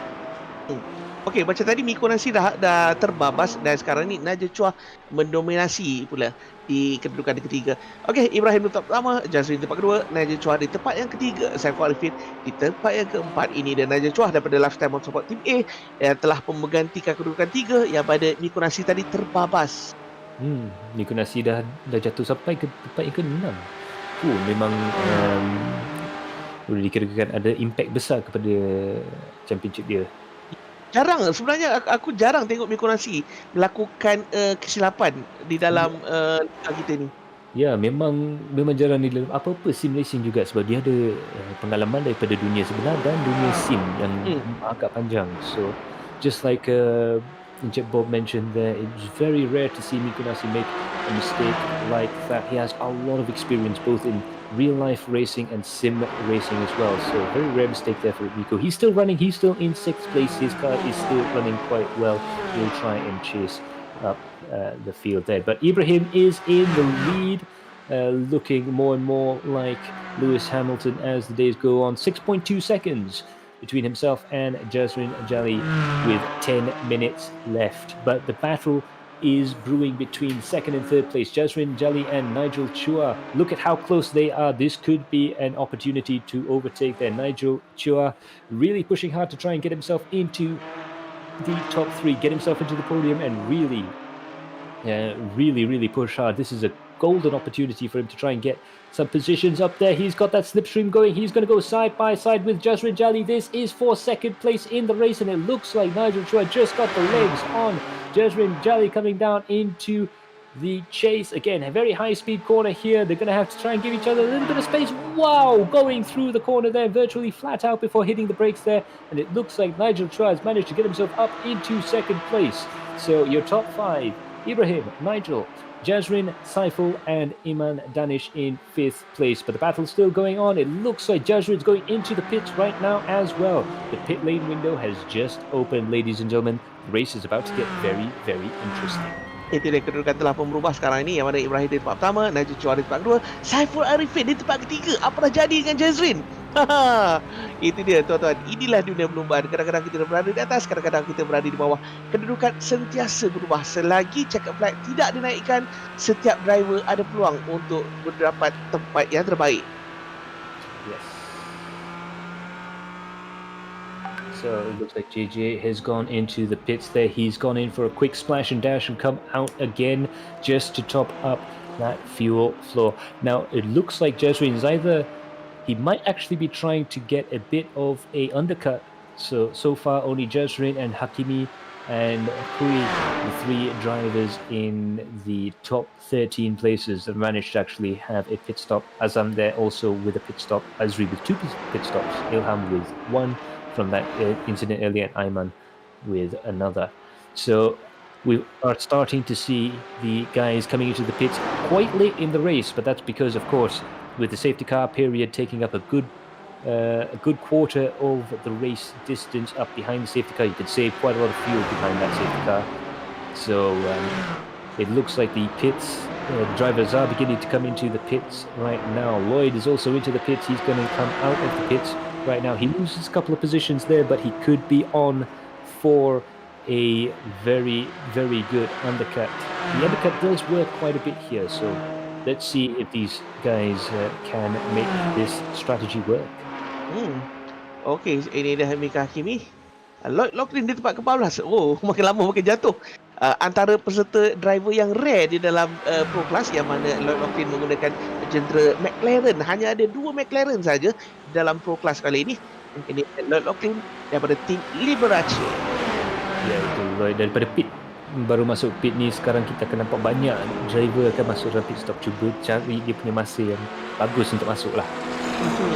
Okey, macam tadi Miko Nasi dah terbabas dan sekarang ni Najib Chua mendominasi pula di kedudukan ketiga. Okey, Ibrahim di tempat pertama, Jazrin di tempat kedua, Najib Chua di tempat yang ketiga, Saiful Arifin di tempat yang keempat. Ini dan Najib Chua daripada Lifetime Motorsport Team A yang telah menggantikan kedudukan 3 yang pada Miko Nasi tadi terbabas. Miko Nasi dah jatuh sampai ke tempat yang ke-6. Memang boleh dikirakan ada impact besar kepada championship dia. Jarang, sebenarnya aku jarang tengok Miko Nasi melakukan kesilapan di dalam liga kita ni. Ya, memang jarang di dalam apa-apa sim racing juga sebab dia ada pengalaman daripada dunia sebenar dan dunia sim yang agak panjang. So just like Encik Bob mentioned there, it's very rare to see Miko Nasi make a mistake like that. He has a lot of experience both in real life racing and sim racing as well. So very rare mistake there for Miko. He's still running. He's still in 6th place. His car is still running quite well. He'll try and chase up the field there. But Ibrahim is in the lead, looking more and more like Lewis Hamilton as the days go on. 6.2 seconds between himself and Jazrin Jali with 10 minutes left. But the battle is brewing between 2nd and 3rd place. Jazrin Jali and Nigel Chua. Look at how close they are. This could be an opportunity to overtake there. Nigel Chua really pushing hard to try and get himself into the top 3, get himself into the podium and really push hard. This is a golden opportunity for him to try and get some positions up there. He's got that slipstream going. He's going to go side by side with Jazrin Jali. This is for 2nd place in the race, and it looks like Nigel Chua just got the legs on Jazrin Jali coming down into the chase. Again, a very high-speed corner here. They're going to have to try and give each other a little bit of space. Wow! Going through the corner there, virtually flat out before hitting the brakes there. And it looks like Nigel Chua has managed to get himself up into 2nd place. So your top 5, Ibrahim, Nigel, Jazrin, Saiful and Iman Danish in 5th place. But the battle's still going on. It looks like Jazrin's going into the pits right now as well. The pit lane window has just opened, ladies and gentlemen. The race is about to get very, very interesting. Itu dia kedudukan telah pun berubah sekarang ini, yang mana Ibrahim di tempat pertama, Najib Chua di tempat kedua, Saiful Arifin di tempat ketiga. Apa dah jadi dengan Jazrin? Itu dia tuan-tuan. Inilah dunia perlombaan. Kadang-kadang kita berada di atas, kadang-kadang kita berada di bawah. Kedudukan sentiasa berubah. Selagi checkered flag tidak dinaikkan, setiap driver ada peluang untuk mendapat tempat yang terbaik. Yes. So it looks like JJ has gone into the pits there. He's gone in for a quick splash and dash and come out again just to top up that fuel flow. Now it looks like Jazrin is he might actually be trying to get a bit of a undercut. So far only Jazrin and Hakimi and Hui, the 3 drivers in the top 13 places, have managed to actually have a pit stop. Azam there also with a pit stop, Azri with 2 pit stops, Ilham with 1 from that incident earlier, and Ayman with another. So we are starting to see the guys coming into the pits quite late in the race, but that's because, of course, with the safety car period taking up a good quarter of the race distance up behind the safety car, you could save quite a lot of fuel behind that safety car. So it looks like the pits, drivers are beginning to come into the pits right now. Lloyd is also into the pits. He's going to come out of the pits right now. He loses a couple of positions there, but he could be on for a very, very good undercut. The undercut does work quite a bit here, so let's see if these guys can make this strategy work. Hmm. Okey, ini dah Mika Hakimi. Lloyd Loughlin di tempat ke-14. Oh, makin lama makin jatuh. Antara peserta driver yang rare di dalam Pro Class yang mana Lloyd Loughlin menggunakan jentera McLaren. Hanya ada 2 McLaren saja dalam Pro Class kali ini. Ini Lloyd Loughlin daripada tim Liberace. Ya, itu Lloyd daripada pit. Baru masuk pit ni sekarang kita akan nampak banyak driver akan masuk dalam pit stop, cuba cari dia punya masa yang bagus untuk masuk lah.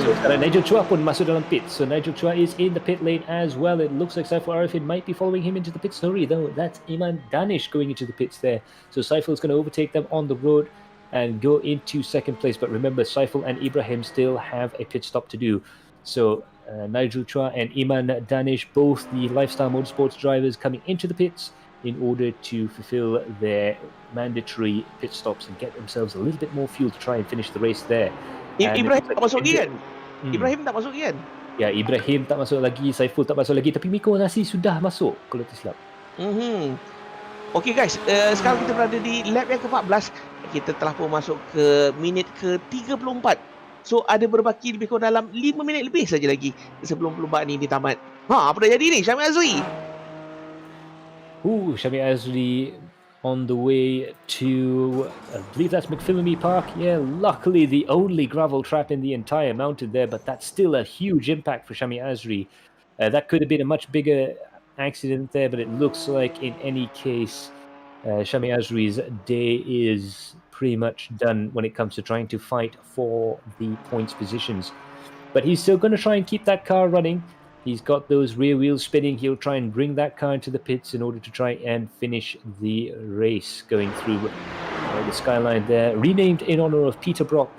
So sekarang Nigel Chua pun masuk dalam pit. So Nigel Chua is in the pit lane as well. It looks like Saiful Arifin might be following him into the pit. Sorry though, that's Iman Danish going into the pits there. So Saiful's going to overtake them on the road and go into second place. But remember, Saiful and Ibrahim still have a pit stop to do. So Nigel Chua and Iman Danish, both the Lifestyle Motorsports drivers, coming into the pits in order to fulfill their mandatory pit stops and get themselves a little bit more fuel to try and finish the race there. Ibrahim tak masuk lagi kan? Ibrahim tak masuk lagi kan? Ya, Ibrahim tak masuk lagi, Saiful tak masuk lagi, tapi Miko Nasi sudah masuk kalau tak silap. Okey guys, sekarang kita berada di lap yang ke-14. Kita telah pun masuk ke minit ke-34. So ada berbaki lebih kurang dalam 5 minit lebih saja lagi sebelum perlumbaan ini ditamat. Apa dah jadi ni Syamil Azri? Syamil Azri on the way to, I believe that's McPhillamy Park. Yeah, luckily the only gravel trap in the entire mountain there, but that's still a huge impact for Shami Azri. That could have been a much bigger accident there, but it looks like in any case, Shami Azri's day is pretty much done when it comes to trying to fight for the points positions. But he's still going to try and keep that car running. He's got those rear wheels spinning. He'll try and bring that car into the pits in order to try and finish the race, going through the skyline there. Renamed in honor of Peter Brock,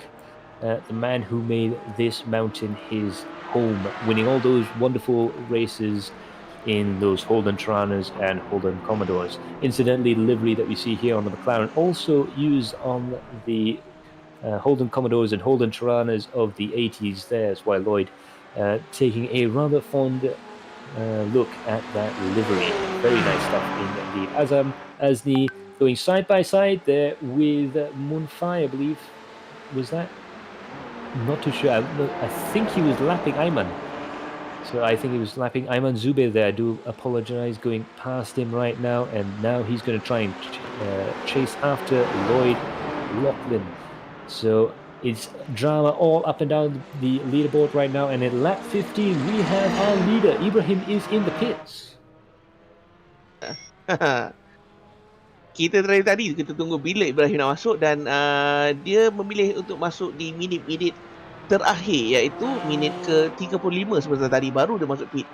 the man who made this mountain his home, winning all those wonderful races in those Holden Tiranas and Holden Commodores. Incidentally, the livery that we see here on the McLaren also used on the Holden Commodores and Holden Tiranas of the 80s there. That's why Lloyd taking a rather fond look at that livery. Very nice stuff indeed. Azam Azni going side by side there with Munfai, I believe. Was that? I'm not too sure. I think he was lapping Ayman. So I think he was lapping Ayman Zubair there. I do apologize, going past him right now. And now he's going to try and chase after Lloyd Loughlin. So it's drama all up and down the leaderboard right now. And at lap 15, we have our leader. Ibrahim is in the pits. Kita tadi kita tunggu bila Ibrahim nak masuk dan dia memilih untuk masuk di minit-minit terakhir, iaitu minit ke-35 sebentar tadi baru dia masuk pit.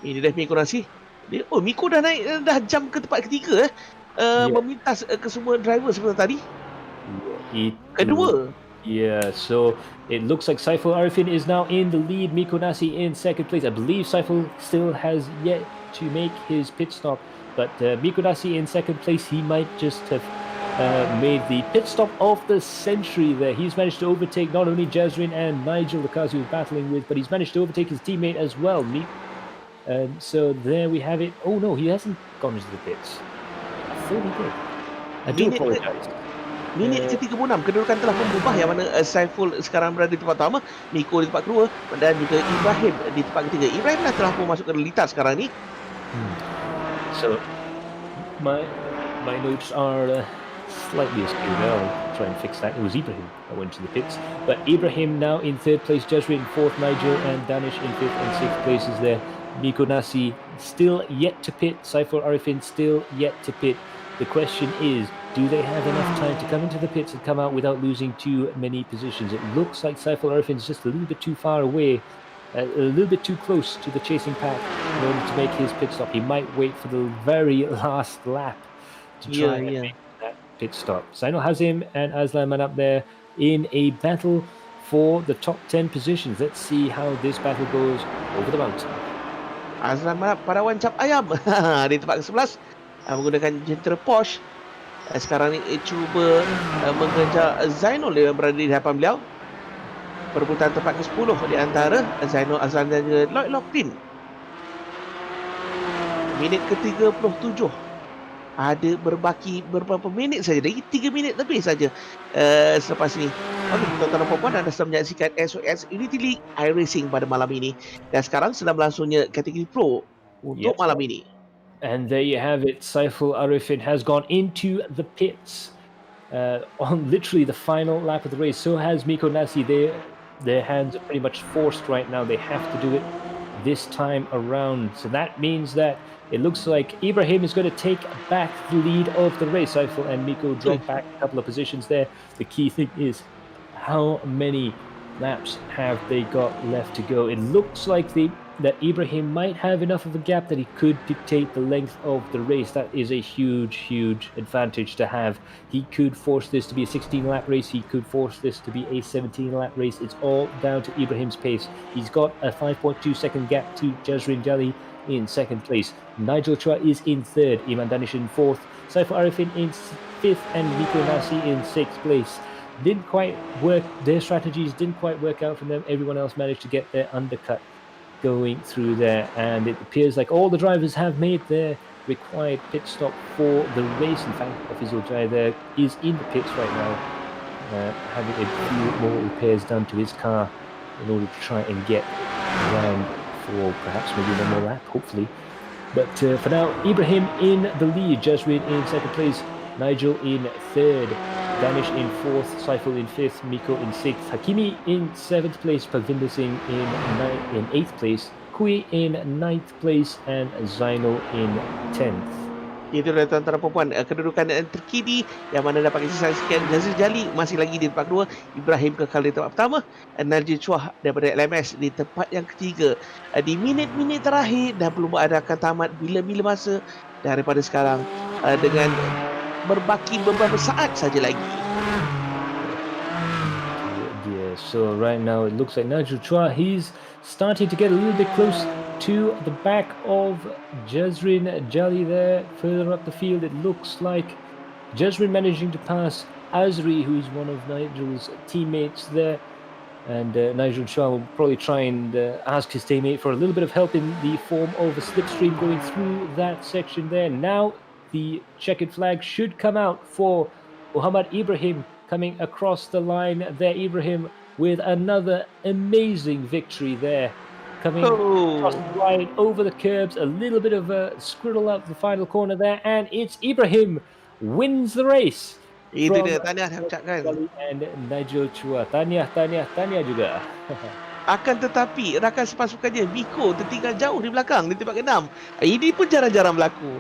Ini dah Miko Nasi. Miko dah naik, dah jam ke tempat ketiga memintas ke semua driver sebentar tadi. Kedua. Yeah, so it looks like Saiful Arifin is now in the lead. Miko Nasi in second place. I believe Saiful still has yet to make his pit stop. But Miko Nasi in second place, he might just have made the pit stop of the century there. He's managed to overtake not only Jazrin and Nigel, the cars he was battling with, but he's managed to overtake his teammate as well. So there we have it. Oh no, he hasn't gone into the pits. I thought he did. I do apologize. Minit ke-36, kedudukan telah pun berubah, yang mana Saiful sekarang berada di tempat pertama, Miko di tempat kedua dan juga Ibrahim di tempat ketiga. Ibrahim dah telah pun masuk ke lintas sekarang ni. So my notes are slightly askew there. I'll try and fix that. It was Ibrahim that went to the pits. But Ibrahim now in third place, Jazri in fourth, Nigel and Danish in fifth and sixth places there. Miko Nasi still yet to pit. Saiful Arifin still yet to pit. The question is, do they have enough time to come into the pits and come out without losing too many positions? It looks like Saiful Arifin is just a little bit too far away, a little bit too close to the chasing pack in order to make his pit stop. He might wait for the very last lap to try and make that pit stop. Zainul Hazim and Aslan Man up there in a battle for the top 10 positions. Let's see how this battle goes over the mountain. Aslan Man Parawan Cap Ayam di tempat ke-11 menggunakan jentera Porsche. Sekarang ni cuba mengejar Zainul yang berada di hadapan beliau. Perebutan tempat ke-10 di antara Zainul Azlan dan Lloyd Loughlin. Minit ke-37. ada berbaki beberapa minit saja, lagi 3 minit lebih saja selepas ni. Okey, tuan-tuan dan puan-puan, anda sedang menyaksikan XOX Unity League iRacing pada malam ini. Dan sekarang sedang berlangsungnya kategori Pro untuk Yes. malam ini. And there you have it. Saiful Arifin has gone into the pits on literally the final lap of the race. So has Miko Nasi. Their hands are pretty much forced right now. They have to do it this time around. So that means that it looks like Ibrahim is going to take back the lead of the race. Saiful and Miko drop back a couple of positions there. The key thing is how many laps have they got left to go? It looks like that Ibrahim might have enough of a gap that he could dictate the length of the race. That is a huge, huge advantage to have. He could force this to be a 16-lap race. He could force this to be a 17-lap race. It's all down to Ibrahim's pace. He's got a 5.2-second gap to Jazrin Jali in second place. Nigel Chua is in third. Iman Danish in fourth. Saiful Arifin in fifth. And Miko Nasi in sixth place. Didn't quite work. Their strategies didn't quite work out for them. Everyone else managed to get their undercut going through there, and it appears like all the drivers have made their required pit stop for the race. In fact, Afizul Jai there is in the pits right now, having a few more repairs done to his car in order to try and get around for perhaps maybe one more lap, hopefully. But for now, Ibrahim in the lead, Jasrid in second place, Nigel in third, Danish in fourth, Saiful in fifth, Miko in sixth, Hakimi in seventh place, Pavinder Singh in eighth place, Kui in ninth place, and Zainal in 10th. Itu adalah tuan-tuan dan puan-puan kedudukan terkini yang mana dapat kita saksikan. Jazir Jali masih lagi di tempat kedua, Ibrahim kekal di tempat pertama, Najib Chua daripada LMS di tempat yang ketiga. Di minit-minit terakhir dan belum adakan tamat bila-bila masa daripada sekarang dengan berbaki beberapa saat saja lagi. Yeah, so right now it looks like Najib Chua, he's starting to get a little bit close to the back of Jazrin Jali there. Further up the field, it looks like Jazrin managing to pass Azri, who's one of Nigel's teammates there. And Nigel Chua will probably try and ask his teammate for a little bit of help in the form of a slipstream going through that section there. Now the checkered flag should come out for Muhammad Ibrahim coming across the line there. Ibrahim with another amazing victory there. Coming across the line, over the curbs, a little bit of a squirrel up the final corner there, and it's Ibrahim wins the race. Itu dia, tahniah saya ucapkan. And Nigel Chua, tahniah juga. Akan tetapi rakan sepasukannya Miko tertinggal jauh di belakang di tempat ke-6. Ini pun jarang-jarang berlaku.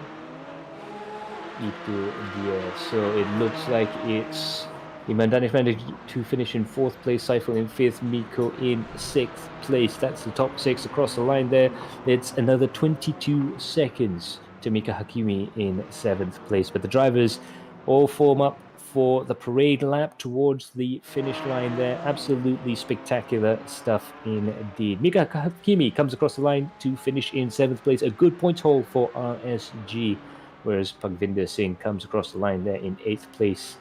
Itu dia. So it looks like it's Iman Danish managed to finish in fourth place, Saiful in fifth, Miko in sixth place. That's the top six across the line there. It's another 22 seconds to Mika Hakimi in seventh place. But the drivers all form up for the parade lap towards the finish line there. Absolutely spectacular stuff indeed. Mika Hakimi comes across the line to finish in seventh place. A good points haul for RSG. Whereas Pagvinder Singh comes across the line there in eighth place.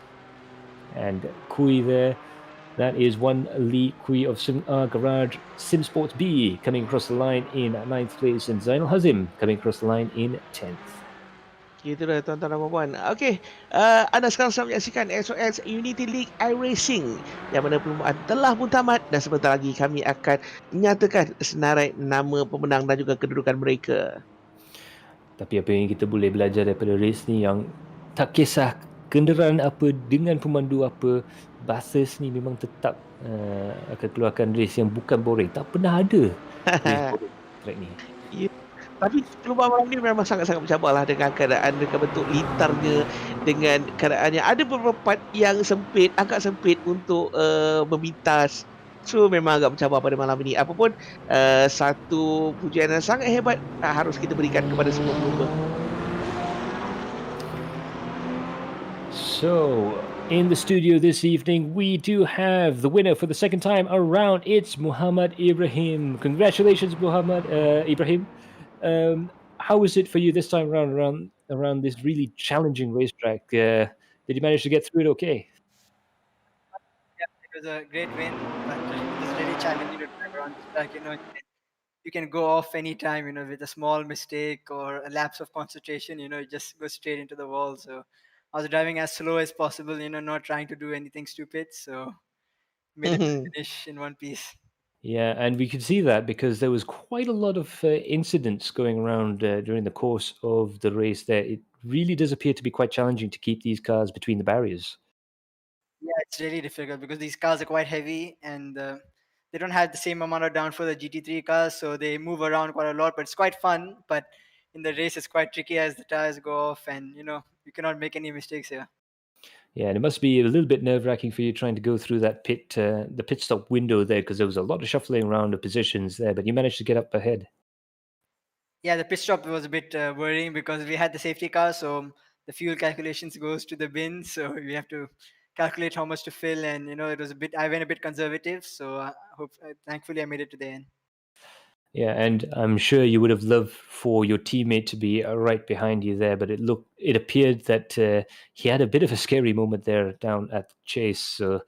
And Kui there, that is one Lee Kui of Garage Sim Sports B coming across the line in ninth place, and Zainal Hazim coming across the line in 10th. Itulah tuan-tuan dan puan-puan. Okey, anda sekarang sedang menyaksikan XOX Unity League iRacing yang mana perlombaan telah pun tamat dan sebentar lagi kami akan menyatakan senarai nama pemenang dan juga kedudukan mereka. Tapi apa yang kita boleh belajar daripada race ni, yang tak kisah kenderaan apa dengan pemandu apa, Bathurst ni memang tetap akan keluarkan race yang bukan boring. Tak pernah ada race boring track ni. Ya. Tapi perubahan malam ni memang sangat-sangat mencabarlah dengan keadaan, dengan bentuk litarnya, dengan keadaannya. Ada beberapa part yang sempit, agak sempit untuk memintas. So memang agak mencabar pada malam ini. Apapun satu pujian yang sangat hebat harus kita berikan kepada semua pelumba. So, in the studio this evening, we do have the winner for the second time around. It's Muhammad Ibrahim. Congratulations, Muhammad Ibrahim. How was it for you this time around this really challenging racetrack? Did you manage to get through it okay? Yeah, it was a great win, but it was really challenging to drive around this track. you can go off anytime, with a small mistake or a lapse of concentration, you just go straight into the wall. So I was driving as slow as possible, not trying to do anything stupid. So made it to the finish in one piece. Yeah, and we could see that because there was quite a lot of incidents going around during the course of the race there. It really does appear to be quite challenging to keep these cars between the barriers. Yeah, it's really difficult because these cars are quite heavy and they don't have the same amount of downforce as GT3 cars, so they move around quite a lot. But it's quite fun. But in the race, it's quite tricky as the tires go off, and you cannot make any mistakes here. Yeah, and it must be a little bit nerve-wracking for you trying to go through that the pit stop window there, because there was a lot of shuffling around of positions there, but you managed to get up ahead. Yeah, the pit stop was a bit worrying because we had the safety car, so the fuel calculations goes to the bin, so we have to calculate how much to fill, and it was a bit. I went a bit conservative, so thankfully I made it to the end. Yeah, and I'm sure you would have loved for your teammate to be right behind you there, but it appeared that he had a bit of a scary moment there down at the chase. So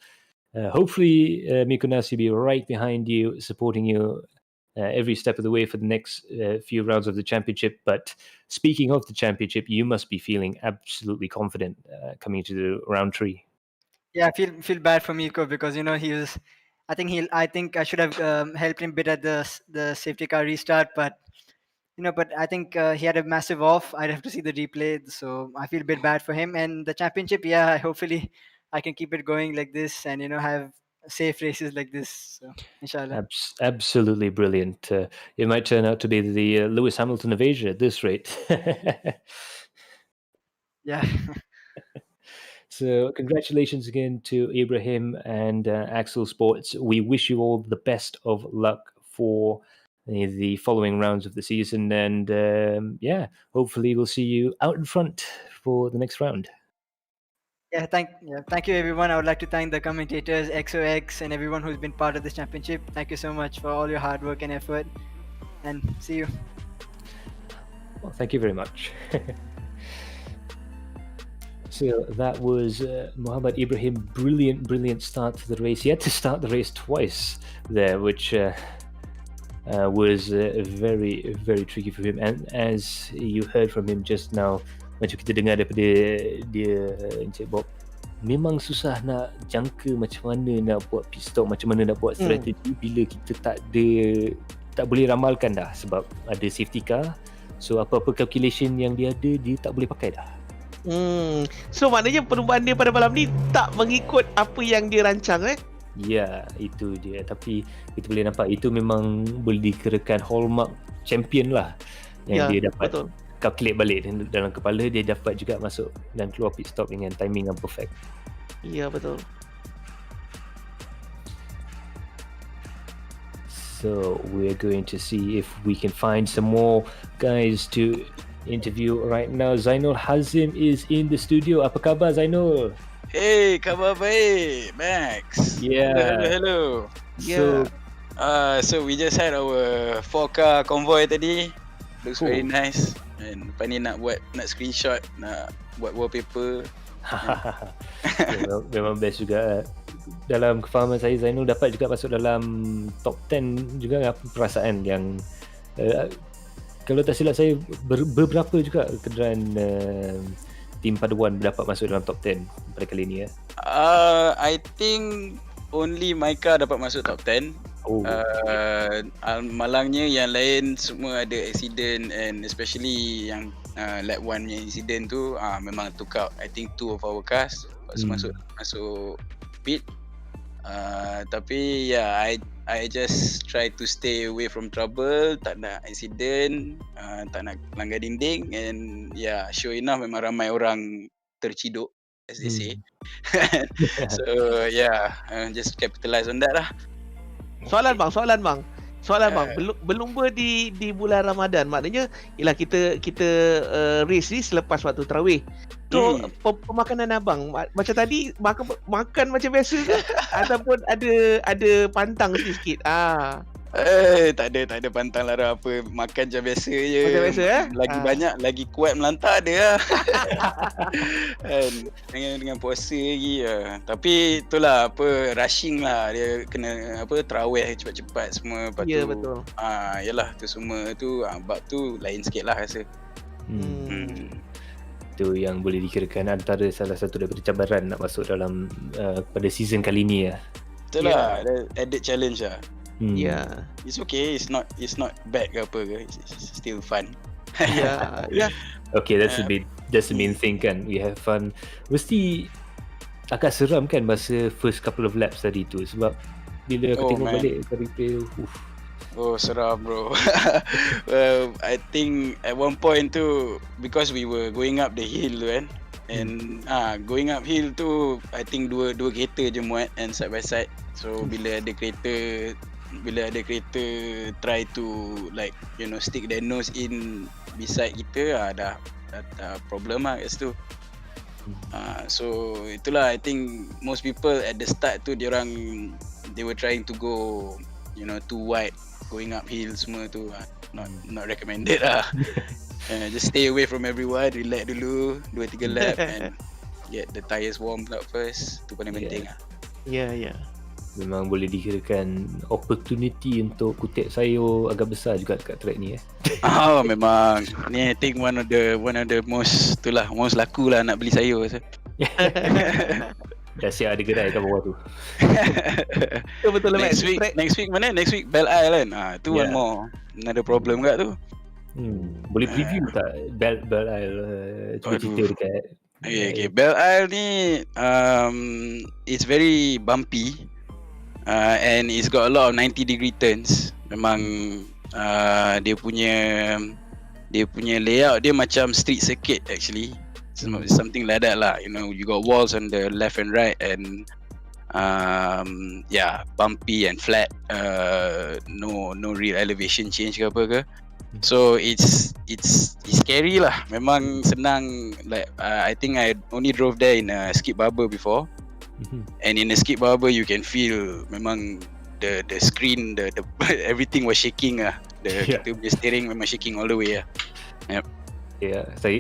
hopefully Mikonas will be right behind you, supporting you every step of the way for the next few rounds of the championship. But speaking of the championship, you must be feeling absolutely confident coming into the round 3. Yeah, I feel bad for Miko because he was. I think I should have helped him a bit at the safety car restart, but but I think he had a massive off. I'd have to see the replay, so I feel a bit bad for him. And the championship, yeah, hopefully I can keep it going like this and have safe races like this. So inshallah. Absolutely brilliant. It might turn out to be the Lewis Hamilton of Asia at this rate. Yeah. So congratulations again to Ibrahim and Axel Sports. We wish you all the best of luck for the following rounds of the season, and hopefully we'll see you out in front for the next round. Thank you everyone. I would like to thank the commentators, XOX, and everyone who's been part of this championship. Thank you so much for all your hard work and effort, and see you. Well, thank you very much. So that was Muhammad Ibrahim. Brilliant start to the race. He had to start the race twice there, which was very, very tricky for him. And as you heard from him just now, macam kita dengar daripada dia, Encik Bob, memang susah nak jangka macam mana nak buat pit stop, macam mana nak buat strategi bila kita tak boleh ramalkan dah sebab ada safety car. So apa-apa calculation yang dia ada, dia tak boleh pakai dah. So maknanya perubahan dia pada malam ni tak mengikut apa yang dia rancang Ya, itu dia. Tapi kita boleh nampak itu memang boleh dikirakan hallmark champion lah, yang dia dapat calculate balik dalam kepala. Dia dapat juga masuk dan keluar pit stop dengan timing yang perfect. Ya, betul. So we're going to see if we can find some more guys to interview right now. Zainul Hazim is in the studio. Apa khabar, Zainul? Hey, khabar baik, Max. Yeah. Hello. Yeah. So we just had our 4-car convoy tadi. Looks very nice. And lepas ni nak screenshot, nak buat wallpaper. Memang best juga. Dalam kefahaman saya, Zainul dapat juga masuk dalam top 10 juga. Apa perasaan yang kalau tak silap saya, beberapa juga kenderaan tim paduan dapat masuk dalam top 10 pada kali ni I think only my car dapat masuk top 10. Malangnya yang lain semua ada accident, and especially yang lap 1 yang incident tu memang took out I think 2 of our cars masuk pit. Tapi I just try to stay away from trouble, tak nak accident, tak nak langgar dinding, and sure enough memang ramai orang terciduk as they say. So just capitalize on that lah. Soalan bang. Berlumba di bulan Ramadan, maknanya ialah kita race ni selepas waktu tarawih. So pemakanan abang macam tadi makan macam biasa ke ataupun ada pantang sikit? Tak ada pantang larang apa. Makan macam biasa je. Macam biasa, Lagi banyak, lagi kuat melantak ada lah. Kan, dengan puasa lagi. Tapi itulah apa, rushing lah. Dia kena apa, terawih cepat-cepat semua. Lepas Ya, tu, betul. yalah tu semua tu, bab tu lain sikit lah rasa. Itu yang boleh dikirakan antara salah satu daripada cabaran nak masuk dalam pada season kali ni lah. Itulah, added challenge lah. Ya. It's okay, it's not bad ke apa ke. It's still fun. Ya. Ya. Okay, that's the main thing kan. We have fun. Mesti agak seram kan masa first couple of laps tadi tu, sebab bila aku tengok balik ke replay, Oh, seram bro. Well, I think at one point tu, because we were going up the hill tu kan, and going up hill tu, I think dua kereta je muat and side by side. So bila ada kereta try to like stick their nose in beside kita, dah problem lah kat situ. So itulah, I think most people at the start tu they were trying to go too wide going uphill semua tu, not recommended lah. Just stay away from everyone, relax dulu 2-3 lap and get the tyres warmed up first. Tu paling penting lah. Ya. memang boleh dikirakan opportunity untuk kutip sayur agak besar juga kat track ni Memang ni I think one of the most laku lah nak beli sayur. Dah siap ada gerai kat bawah tu. Betul lah. Next week mana? Next week Belle Isle kan. Tu one more another problem kat tu. Boleh preview tak Belle Isle cuba cerita dekat. Okay. Belle Isle ni it's very bumpy and it's got a lot of 90-degree turns. Memang dia punya layout dia macam street circuit actually. Something like that lah. You got walls on the left and right and bumpy and flat. No real elevation change ke apa ke. So it's scary lah. Memang senang. Like I think I only drove there in a skip barber before. And in a skip barber you can feel memang the screen, the everything was shaking lah. Kita punya steering memang shaking all the way lah. Yep. Ya, saya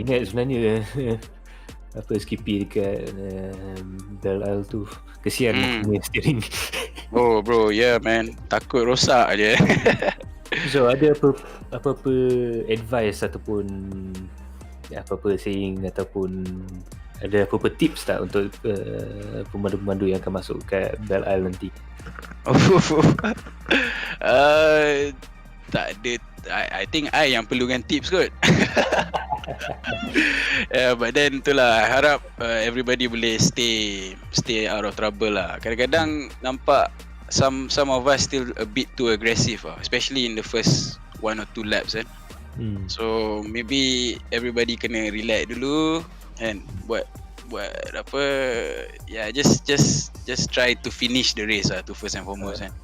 ingat sebenarnya Skippy dekat Belle Isle tu kesian punya steering. Oh bro, man, takut rosak je. So ada apa-apa advice ataupun apa-apa saying ataupun ada apa-apa tips tak untuk pemandu-pemandu yang akan masuk ke Belle Isle nanti? Tak ada. I think I yang perlukan tips kot. But then itulah, harap everybody boleh stay out of trouble lah. Kadang-kadang nampak some of us still a bit too aggressive lah, especially in the first 1 or 2 laps kan. So maybe everybody kena relax dulu and buat apa, just try to finish the race lah, tu first and foremost kan.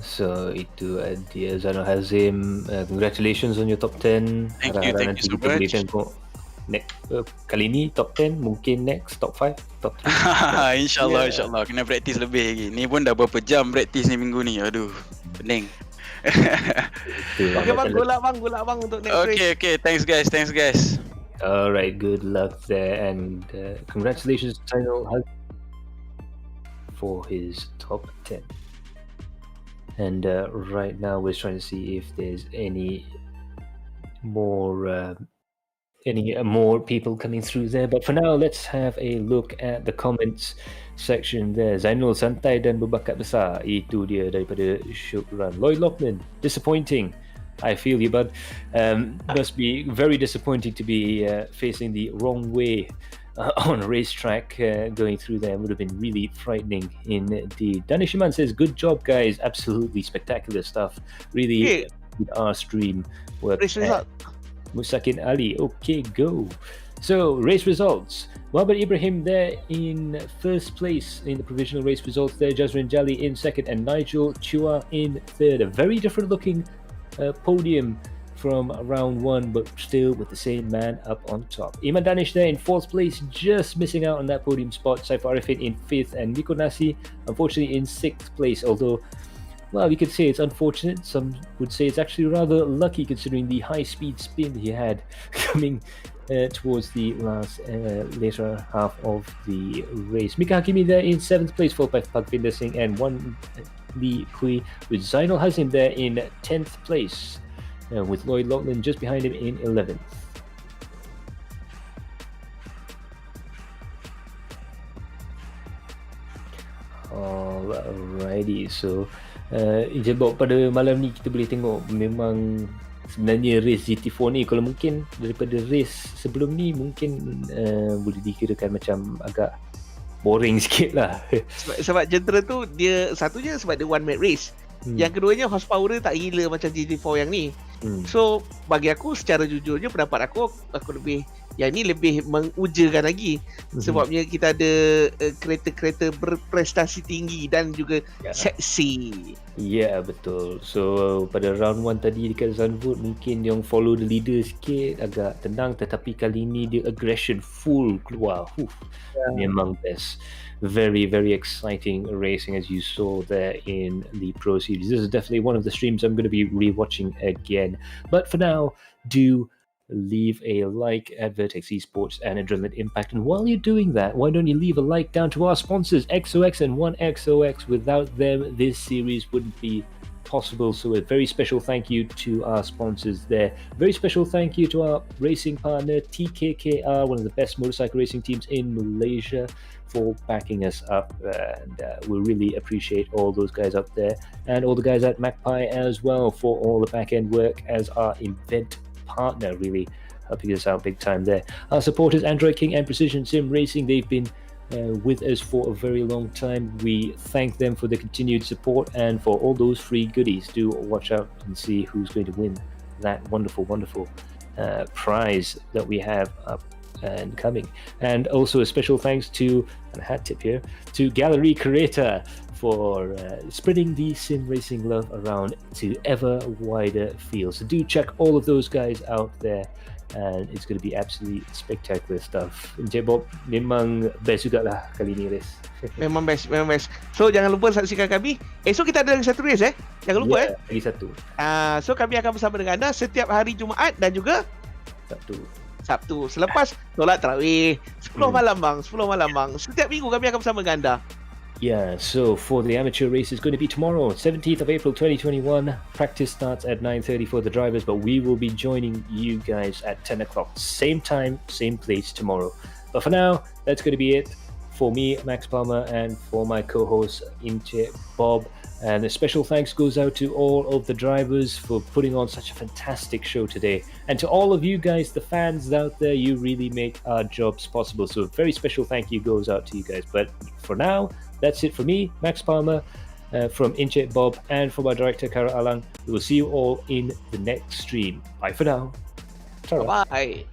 So itu dia Zainal Hazim. Congratulations on your top 10. Thank you so much. Kali ni top 10, mungkin next top 5, top 3. InsyaAllah kena praktis lebih lagi. Ni pun dah berapa jam praktis ni minggu ni. Aduh, pening. Okay bang, golak bang untuk next race. Okay, thanks guys. Alright, good luck there and congratulations to Zainal Hazim for his top 10. And right now we're trying to see if there's any more people coming through there. But for now, let's have a look at the comments section there. Zainul santai dan berbakat besar. Itu dia daripada Syukran. Lloyd Loughlin, disappointing. I feel you, bud. Must be very disappointing to be facing the wrong way on a racetrack. Going through there would have been really frightening indeed. Danish Iman says, good job guys, absolutely spectacular stuff, really with our stream work. Race result. Musakin Ali, okay, go. So race results, Muhammad Ibrahim there in first place in the provisional race results there, Jazrin Jali in second and Nigel Chua in third. A very different looking podium from round 1, but still with the same man up on top. Iman Danish there in 4th place, just missing out on that podium spot. Saiful Arifin in 5th, and Miko Nasi unfortunately in 6th place, although, well, you could say it's unfortunate. Some would say it's actually rather lucky considering the high-speed spin he had coming towards the later half of the race. Mika Hakimi there in 7th place, followed by Pagvinder Singh and Wan Lee Kui, with Zainul Hazim there in 10th place, with Lloyd Loughlin just behind him in 11th. Alrighty, so Jebok pada malam ni kita boleh tengok memang sebenarnya race GT4 ni kalau mungkin daripada race sebelum ni mungkin boleh dikirakan macam agak boring sikit lah. Sebab genre tu dia satunya sebab dia one map race. Yang keduanya horsepower dia tak gila macam GT4 yang ni. So bagi aku secara jujurnya pendapat aku lebih yang ni lebih mengujakan lagi. Sebabnya kita ada kereta-kereta berprestasi tinggi dan juga seksi. Ya, betul. So pada round 1 tadi dekat Zandvoort mungkin yang follow the leader sikit agak tenang, tetapi kali ni dia aggression full keluar. Memang best. Very, very exciting racing as you saw there in the Pro Series. This is definitely one of the streams I'm going to be rewatching again. But for now, do leave a like at Vertex Esports and Adrenaline Impact. And while you're doing that, why don't you leave a like down to our sponsors, XOX and 1XOX. Without them, this series wouldn't be possible. So a very special thank you to our sponsors there. Very special thank you to our racing partner, TKKR, one of the best motorcycle racing teams in Malaysia, for backing us up. And we really appreciate all those guys up there, and all the guys at Magpie as well for all the back-end work as our event partner, really helping us out big time there. Our supporters, Android King and Precision Sim Racing, they've been with us for a very long time. We thank them for the continued support and for all those free goodies. Do watch out and see who's going to win that wonderful prize that we have up and coming. And also a special thanks to, and a hat tip here, to Gallery Creator for spreading the sim racing love around to ever wider fields. So do check all of those guys out there, and it's going to be absolutely spectacular stuff. Encik Bob memang best jugalah kali ni race. Memang best. So jangan lupa saksikan kami. Esok kita ada lagi satu race Jangan lupa lagi satu. So kami akan bersama dengan anda setiap hari Jumaat dan juga Sabtu. Selepas solat tarawih 10 malam bang. Setiap minggu kami akan bersama dengan anda. Yeah, so for the amateur race is going to be tomorrow, 17th of April 2021. Practice starts at 9:30 for the drivers, but we will be joining you guys at 10 o'clock. Same time, same place tomorrow. But for now, that's going to be it for me, Max Palmer, and for my co-host, Inche Bob. And a special thanks goes out to all of the drivers for putting on such a fantastic show today. And to all of you guys, the fans out there, you really make our jobs possible. So a very special thank you goes out to you guys. But for now, that's it for me, Max Palmer, from Inche Bob, and from our director, Kara Alang. We will see you all in the next stream. Bye for now. Ta-ra. Bye.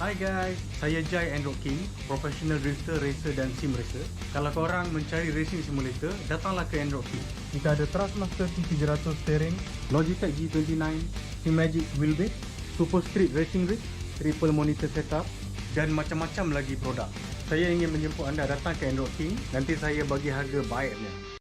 Hai guys, saya Jai Android King, professional drifter, racer dan sim racer. Kalau korang mencari racing simulator, datanglah ke Android King. Kita ada Thrustmaster T300 steering, Logitech G29, Magic wheelbase, Super Street Racing Rig, triple monitor setup dan macam-macam lagi produk. Saya ingin menjemput anda datang ke Android King, nanti saya bagi harga baiknya.